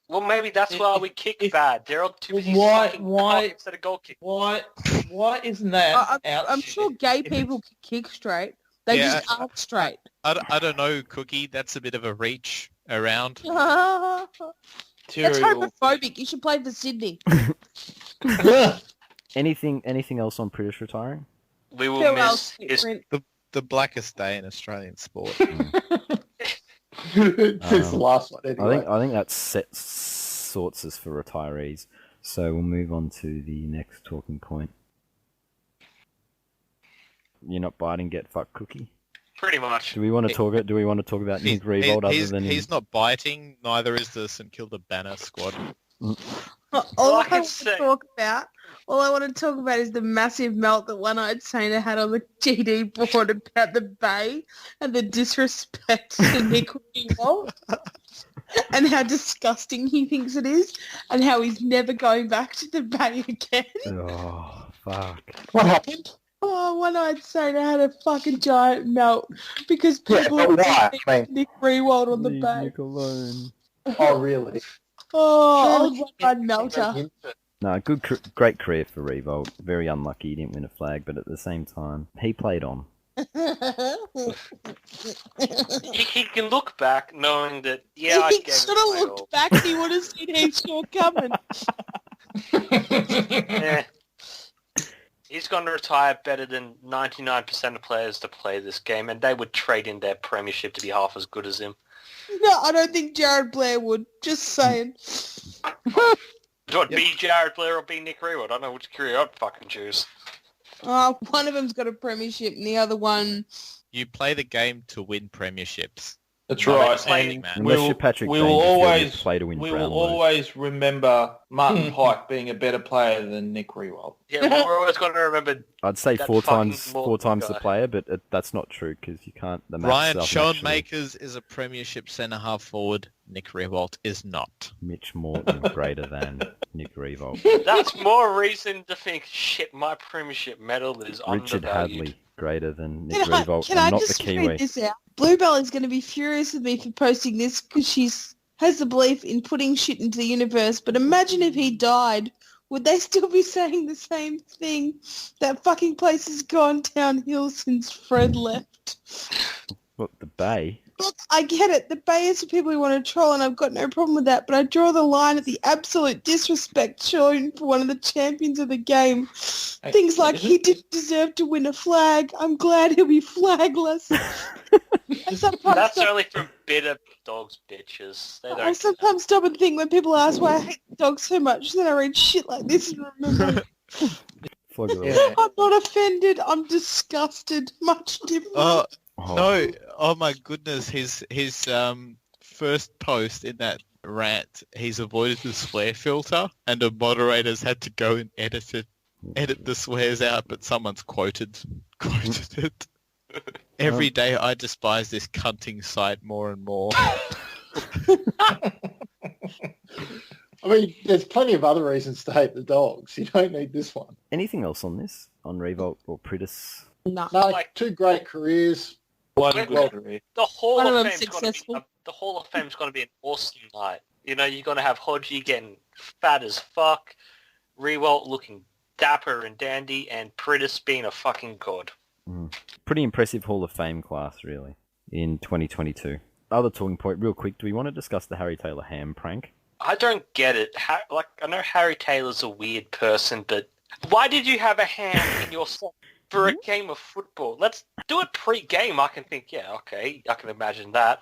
Well, maybe that's why we kick bad. They're all too busy Why- sucking why- cock instead of goal kick. Why isn't that out? I'm sure gay people can kick straight. They Yeah. just aren't straight. I don't know, Cookie. That's a bit of a reach around. That's Material. homophobic. You should play for Sydney. Anything else on British retiring? We will Who miss else? his... The blackest day in Australian sport. This last one anyway. I think that sorts us for retirees. So we'll move on to the next talking point. You're not biting, get fucked, Cookie. Pretty much. Do we want to talk about Nick Riewoldt other than He's not biting. Neither is the St Kilda Banner squad. All I I can want to say- talk about, is the massive melt that One-Eyed Sailor had on the GD board about the Bay and the disrespect to Nick Riewoldt and how disgusting he thinks it is and how he's never going back to the Bay again. Oh, fuck. What happened? Oh, One-Eyed Sailor had a fucking giant melt because people but why? think I mean- Nick Riewoldt on the Leave Bay. Nick alone. Oh, really? Oh, old One-Eyed Melter. No, great career for Riewoldt. Very unlucky he didn't win a flag, but at the same time, he played on. He can look back knowing that, yeah, I He gave should it have my looked all. back and he would have seen he's sure coming. Yeah. He's going to retire better than 99% of players to play this game, and they would trade in their premiership to be half as good as him. No, I don't think Jared Blair would. Just saying. Do it be Jared Blair or be Nick Riewoldt? I don't know which career I'd fucking choose. One of them's got a premiership and the other one... You play the game to win premierships. That's No, right. it's playing, And man. we Unless will, you're Patrick we will Dangerfield, you always play to win we will Brownlows. always remember Martin Pike being a better player than Nick Riewoldt. Yeah, we're always going to remember. I'd say That four fucking times Morgan the guy. player, but that's not true because you can't. The maths Ryan doesn't actually- Schoenmakers is a premiership centre-half forward. Nick Riewoldt is not. Mitch Morton greater than Nick Riewoldt. That's more reason to think, shit, my premiership medal is Richard undervalued. Hadley greater than Nick Can I, Riewoldt, can and I not the just Kiwi. read this out? Bluebell is going to be furious with me for posting this because she's has the belief in putting shit into the universe, but imagine if he died. Would they still be saying the same thing? That fucking place has gone downhill since Fred left. What, the Bay? Look, I get it. The Bay is for people who want to troll, and I've got no problem with that. But I draw the line at the absolute disrespect shown for one of the champions of the game. Things like he didn't deserve to win a flag. I'm glad he'll be flagless. That's only from bitter dogs, bitches. They I don't. sometimes stop and think when people ask why I hate dogs so much, then I read shit like this and remember. I'm not offended. I'm disgusted. Much different. No, oh my goodness, his first post in that rant, he's avoided the swear filter, and the moderators had to go and edit the swears out, but someone's quoted it. Every day I despise this cunting site more and more. I mean, there's plenty of other reasons to hate the dogs. You don't need this one. Anything else on this? On Revolt or Pritis? No. No, like, two great careers. One good career. The Hall One of of them Fame's gonna be successful. the Hall of Fame's going to be an awesome night. You know, you're going to have Hodgie getting fat as fuck, Rewalt looking dapper and dandy, and Pritis being a fucking god. Pretty impressive Hall of Fame class, really, in 2022. Other talking point, real quick, do we want to discuss the Harry Taylor ham prank? I don't get it. I know Harry Taylor's a weird person, but why did you have a ham in your song for a game of football? Let's do it pre-game. I can think, yeah, okay, I can imagine that.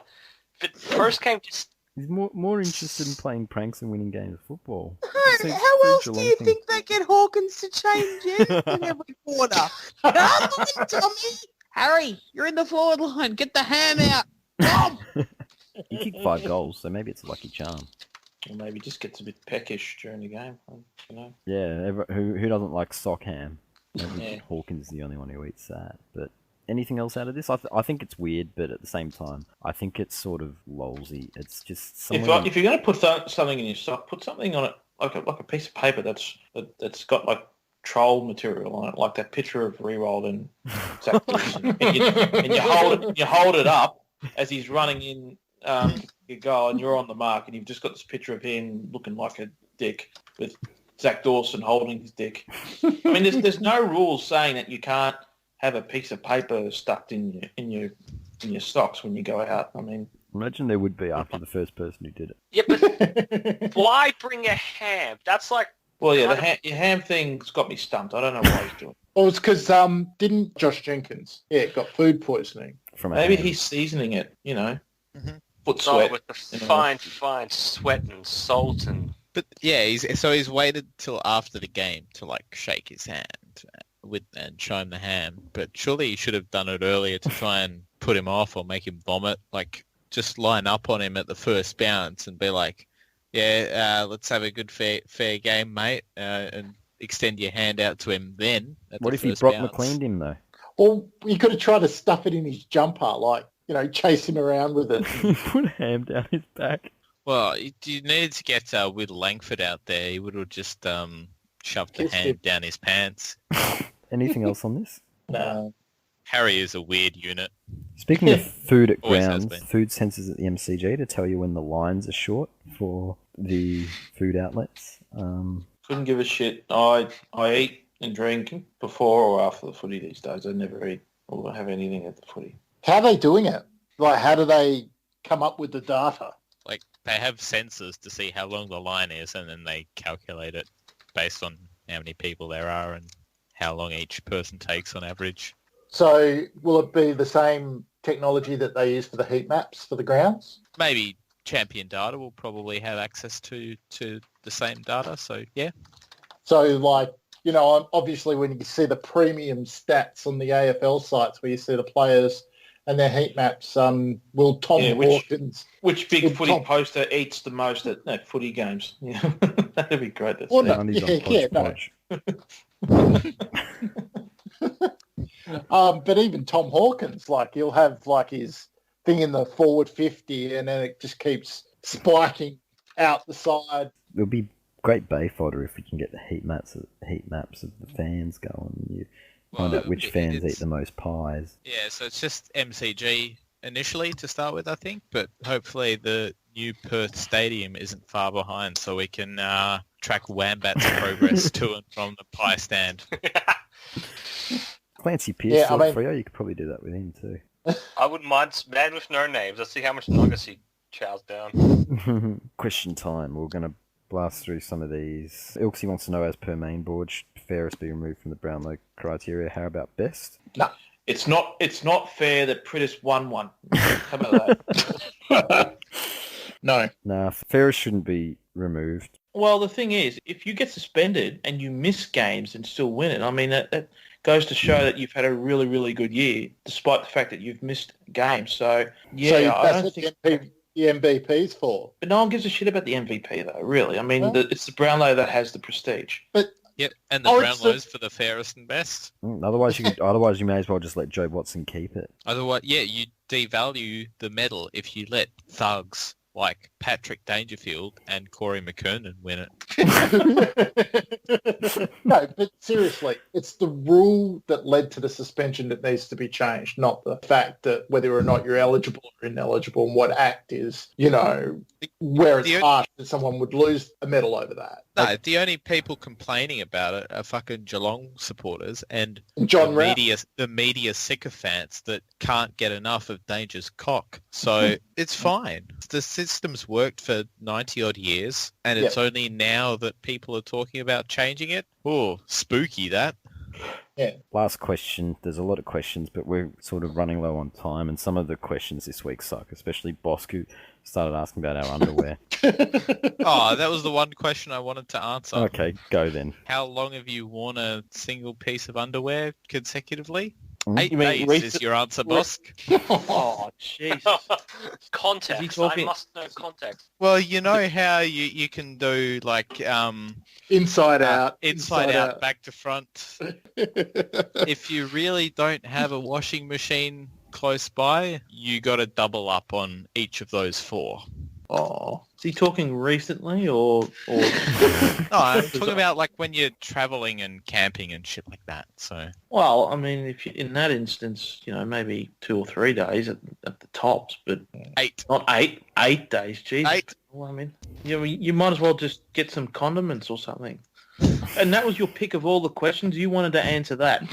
But first game, just... He's more interested in playing pranks and winning games of football. How else do you think they get Hawkins to change anything every quarter? Come on, Tommy! Harry, you're in the forward line. Get the ham out. Tom! He kicked 5 goals, so maybe it's a lucky charm. Or maybe just gets a bit peckish during the game. You know. Yeah, who doesn't like sock ham? Maybe Yeah. Hawkins is the only one who eats that. But anything else out of this? I think it's weird, but at the same time, I think it's sort of lolsy. It's just somewhere... If you're going to put something in your sock, put something on it like a piece of paper that's got like troll material on it, like that picture of Rewald and Zach Dawson. and you hold it up as he's running in your goal, and you're on the mark, and you've just got this picture of him looking like a dick with Zach Dawson holding his dick. I mean, there's no rules saying that you can't have a piece of paper stuck in your socks when you go out. I mean, Imagine there would be after the first person who did it. Yeah, but why bring a ham? That's like... well, yeah, your ham thing's got me stumped. I don't know why he's doing it. Well, it's because didn't Josh Jenkins? Yeah, got food poisoning. From a Maybe ham. he's seasoning it, you know. Mhm. Foot Oh, sweat. with the you know. fine sweat and salt and... But yeah, he's waited till after the game to like shake his hand and show him the ham. But surely he should have done it earlier to try and put him off or make him vomit. Like just line up on him at the first bounce and be like, "Yeah, let's have a good fair game, mate," and extend your hand out to him then. What if he Brock McLeaned him though? Well, you could have tried to stuff it in his jumper, like, you know, chase him around with it. Put a ham down his back. Well, you needed to get Will Langford out there. He would have just shoved the Kissed hand him. down his pants. Anything else on this? No. Harry is a weird unit. Speaking of food at Always has grounds, been. food sensors at the MCG to tell you when the lines are short for the food outlets. Couldn't give a shit. I eat and drink before or after the footy these days. I never eat or have anything at the footy. How are they doing it? Like, how do they come up with the data? Like they have sensors to see how long the line is, and then they calculate it based on how many people there are and how long each person takes on average. So will it be the same technology that they use for the heat maps for the grounds? Maybe Champion Data will probably have access to the same data. So yeah, So, like, you know, obviously when you see the premium stats on the AFL sites where you see the players and their heat maps, will Tom Hawkins... Which big Well, footy Tom- poster eats the most at footy games? Yeah. That'd be great to Well, see. no, Found these on yeah, Podge no. Podge. But even Tom Hawkins, like, he'll have, like, his thing in the forward 50 and then it just keeps spiking out the side. It'll be great bay fodder if we can get the heat maps of the fans going. You find out which fans eat the most pies. Yeah, so it's just MCG initially to start with, I think, but hopefully the new Perth Stadium isn't far behind, so we can track Wambat's progress to and from the pie stand. Clancy Pierce Yeah, I thought mean- Freo, you could probably do that with him too. I wouldn't mind Man with No Names. Let's see how much nuggets he chows down. Question time. We're going to blast through some of these. Ilksy wants to know, as per main board, should fairest be removed from the Brownlow criteria? How about best? No, it's not fair that Pritis won one. How about that? No. Nah, fairest shouldn't be removed. Well, the thing is, if you get suspended and you miss games and still win it, I mean, that goes to show that you've had a really, really good year, despite the fact that you've missed games. So, yeah, So I that's don't what think... the MVP's for. But no one gives a shit about the MVP, though, really. I mean, it's the Brownlow that has the prestige. Yep, and the Brownlows for the fairest and best. Otherwise, you may as well just let Joe Watson keep it. Otherwise, yeah, you devalue the medal if you let thugs like Patrick Dangerfield and Corey McKernan win it. No, but seriously, it's the rule that led to the suspension that needs to be changed, not the fact that whether or not you're eligible or ineligible and what act is, where it's harsh that someone would lose a medal over that. No, the only people complaining about it are fucking Geelong supporters and John the media sycophants that can't get enough of Danger's cock. So it's fine. The system's worked for 90-odd years, and it's only now that people are talking about changing it. Oh, spooky that. Yeah. Last question. There's a lot of questions, but we're sort of running low on time, and some of the questions this week suck, especially Bosco started asking about our underwear. Oh, that was the one question I wanted to answer. Okay, go then. How long have you worn a single piece of underwear consecutively? Mm. 8 days is your answer, Bosk. Oh, jeez. Context. talking- I must know context. Well, you know how you can do like Inside out. inside out, back to front. If you really don't have a washing machine close by, you got to double up on each of those 4. Oh, is he talking recently or? No, I'm talking about like when you're traveling and camping and shit like that. So, Well, I mean, if you, in that instance, maybe 2 or 3 days at the tops, but 8. not 8. 8 days, Jesus. 8. Well, I mean, you might as well just get some condiments or something. And that was your pick of all the questions. You wanted to answer that.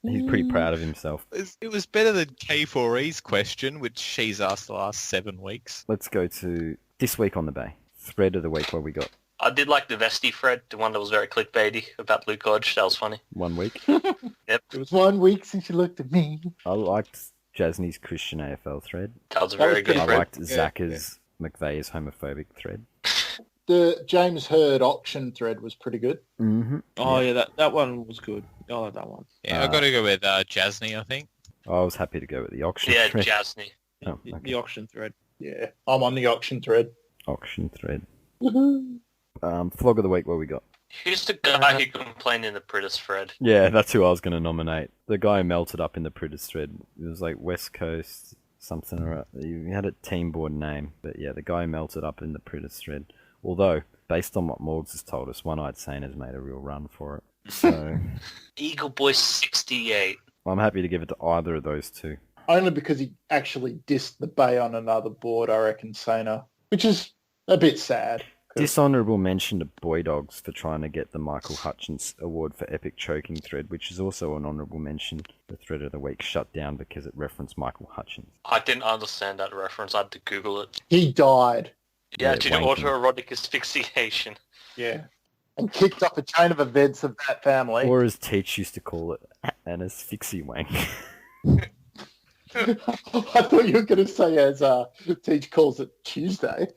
He's pretty proud of himself. It was better than K4E's question, which she's asked the last 7 weeks. Let's go to this week on the Bay. Thread of the week, what we got? I did like the Vesti thread, the one that was very clickbaity about Luke Hodge. That was funny. 1 week. Yep. It was 1 week since you looked at me. I liked Jasney's Christian AFL thread. That was a That was very good I thread. liked Zach's McVeigh's homophobic thread. The James Hurd auction thread was pretty good. Mm-hmm. Oh, yeah, that one was good. I like that one. Yeah, I got to go with Jasney, I think. I was happy to go with the auction Yeah, thread. Jasny. Oh, The okay. auction thread. Yeah, I'm on the auction thread. Auction thread. Flog of the week, what we got? Who's the guy who complained in the Pritis thread? Yeah, that's who I was going to nominate. The guy who melted up in the Pritis thread. It was like West Coast something or other. He had a team board name, but yeah, the guy who melted up in the Pritis thread. Although, based on what Morgs has told us, One-Eyed Saint has made a real run for it. So Eagle Boy 68. I'm happy to give it to either of those two. Only because he actually dissed the Bay on another board, I reckon, Sainer. Which is a bit sad. Dishonourable mention to Boy Dogs for trying to get the Michael Hutchins Award for Epic Choking thread, which is also an honourable mention. The thread of the week shut down because it referenced Michael Hutchins. I didn't understand that reference. I had to Google it. He died. Yeah, Yeah, due to wanking. autoerotic asphyxiation. Yeah. And kicked off a chain of events of that family. Or as Teach used to call it, an asphyxie wank. I thought you were going to say as Teach calls it Tuesday.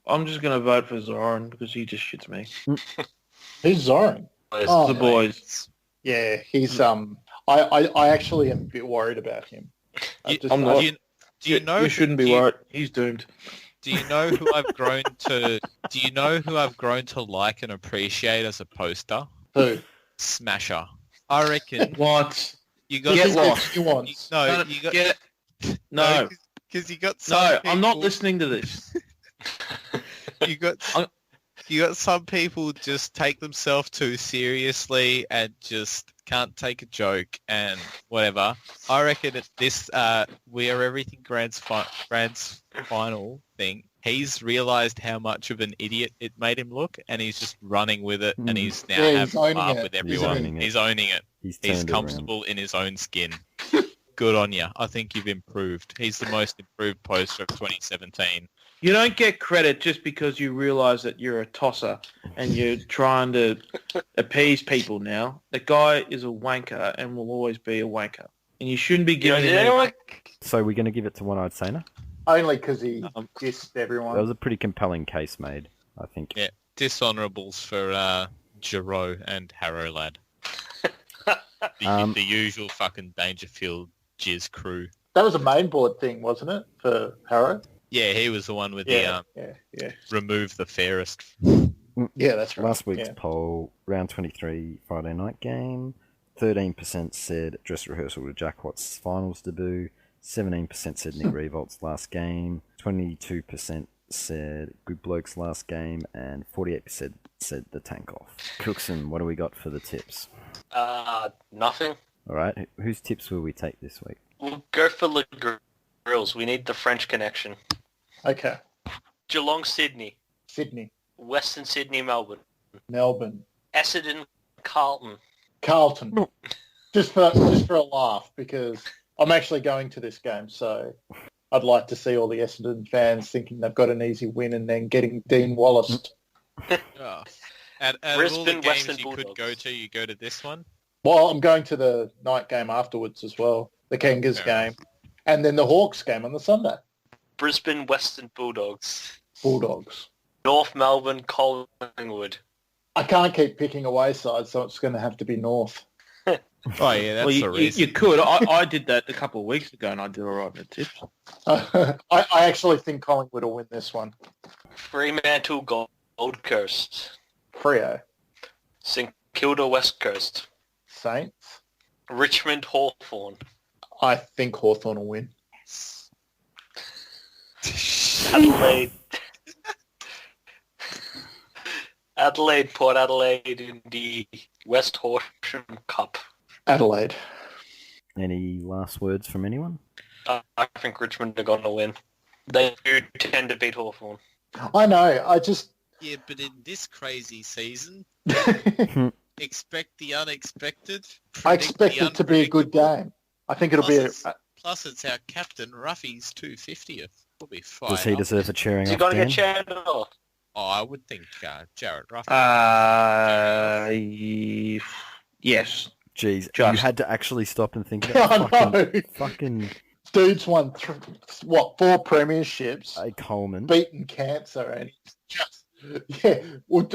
I'm just going to vote for Zoran because he just shits me. Who's Zoran? Oh, The boys. Yeah, he's I actually am a bit worried about him. I'm not. Do you know? You shouldn't be worried. He's doomed. Do you know who I've grown to? Do you know who I've grown to like and appreciate as a poster? Who? Smasher. I reckon What? you got. Get Get lost. what he wants. No, you got. Get... No. Because you got some. No, I'm not people- listening to this. You got some people just take themselves too seriously and just can't take a joke and whatever. I reckon at this We Are Everything Grand's final thing, he's realised how much of an idiot it made him look, and he's just running with it, and he's now Yeah, having he's a owning laugh it. with He's everyone. owning it. He's owning it. He's He's turned it around. comfortable in his own skin. good on you. I think you've improved. He's the most improved poster of 2017. You don't get credit just because you realise that you're a tosser and you're trying to appease people now. The guy is a wanker and will always be a wanker. And you shouldn't be giving him any... So we're going to give it to One-Eyed Saner? Only because he dissed That everyone. was a pretty compelling case made, I think. Yeah, dishonourables for Giroux and Harrow Lad. The usual fucking Dangerfield jizz crew. That was a main board thing, wasn't it, for Harrow? Yeah, he was the one with Yeah. remove the fairest. Yeah, that's right. Last week's poll, round 23 Friday night game. 13% said dress rehearsal to Jack Watt's finals debut. 17% said Nick Revolt's last game. 22% said Good Bloke's last game. And 48% said the tank off. Cookson, what do we got for the tips? Nothing. All right, whose tips will we take this week? We'll go for the Grills. We need the French connection. Okay. Geelong, Sydney. Sydney. Western Sydney, Melbourne. Melbourne. Essendon, Carlton. Carlton. just for a laugh, because I'm actually going to this game, so I'd like to see all the Essendon fans thinking they've got an easy win and then getting Dean Wallace. Oh. Out of all the Brisbane, games Western you Bulldogs. could go to, you go to this one? Well, I'm going to the night game afterwards as well, the Kangas Fair game, and then the Hawks game on the Sunday. Brisbane, Western Bulldogs. Bulldogs. North Melbourne, Collingwood. I can't keep picking away sides, so it's going to have to be North. Oh, yeah, that's the Well, reason. you could. I did that a couple of weeks ago and I did all right in the tips. I actually think Collingwood will win this one. Fremantle, Gold Coast. Freo. St Kilda, West Coast. Saints. Richmond, Hawthorn. I think Hawthorn will win. Adelaide. Adelaide, Port Adelaide in the West Horsham Cup. Adelaide. Any last words from anyone? I think Richmond are going to win. They do tend to beat Hawthorn. I know. I just... Yeah, but in this crazy season, expect the unexpected. I expect it to be a good game. I think it'll be Plus, it's our captain, Ruffy's 250th. We'll be fine. Does he deserve a cheering Is he off, going to Dan? get shared off? Oh, I would think Jarrett Ruffy. Yes. Jeez, Just. you had to actually stop and think I about know. fucking Dude's won, 4 premierships, A. Coleman. beaten cancer, and he's just... Yeah. Well,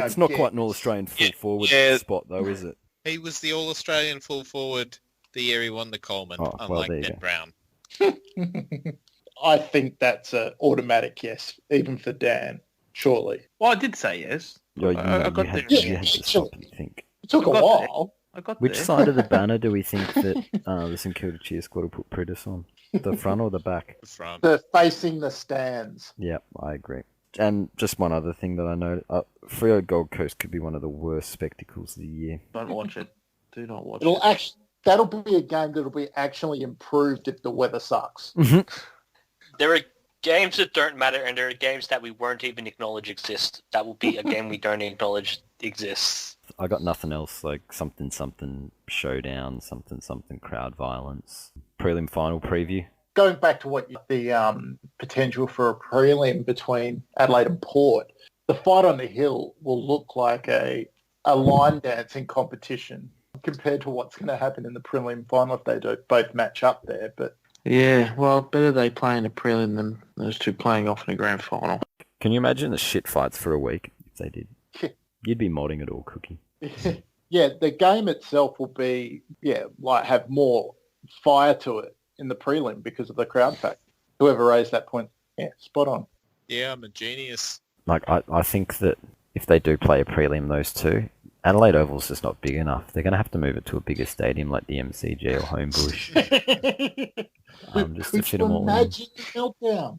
It's not quite an All-Australian full forward spot, though, is it? He was the All-Australian full forward the year he won the Coleman, Oh, well, unlike there you Ben go. Brown. I think that's an automatic yes, even for Dan, surely. Well, I did say yes. You I got had, there. you had to stop and think. It took a I got while. I got Which there. side of the banner do we think that the St Kilda cheer squad will put Pritis on? The front or the back? The front. They're facing the stands. Yeah, I agree. And just one other thing that I noted, Freo Gold Coast could be one of the worst spectacles of the year. Don't watch it. Do not watch It'll it. actually... That'll be a game that'll be actually improved if the weather sucks. There are games that don't matter, and there are games that we won't even acknowledge exist. That will be a game we don't acknowledge exists. I got nothing else, like something showdown, something crowd violence. Prelim final preview. Going back to what the potential for a prelim between Adelaide and Port, the fight on the hill will look like a line dancing competition compared to what's going to happen in the prelim final if they do both match up there. But Yeah, well, better they play in a prelim than those two playing off in a grand final. Can you imagine the shit fights for a week if they did? You'd be modding it all, Cookie. yeah, the game itself will be have more fire to it in the prelim because of the crowd factor. Whoever raised that point, spot on. Yeah, I'm a genius. Like, I think that if they do play a prelim, those two, Adelaide Oval's just not big enough. They're going to have to move it to a bigger stadium like the MCG or Homebush. Just to fit them all in. Magic meltdown.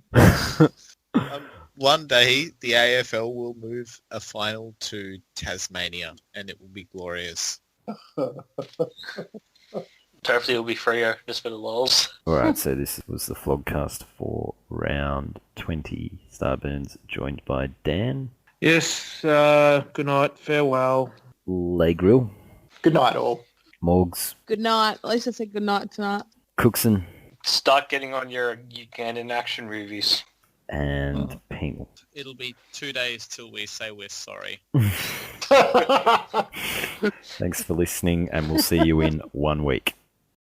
One day, the AFL will move a final to Tasmania, and it will be glorious. Hopefully it'll be Freo, just for the lols. Alright, so this was the vlogcast for round 20. Starburns joined by Dan. Yes, good night, farewell. Grille. Good night, all. Morgs. Good night. At least I said good night tonight. Cookson Start getting on your Ugandan action movies. and Penal. It'll be 2 days till we say we're sorry. Thanks for listening, and we'll see you in 1 week.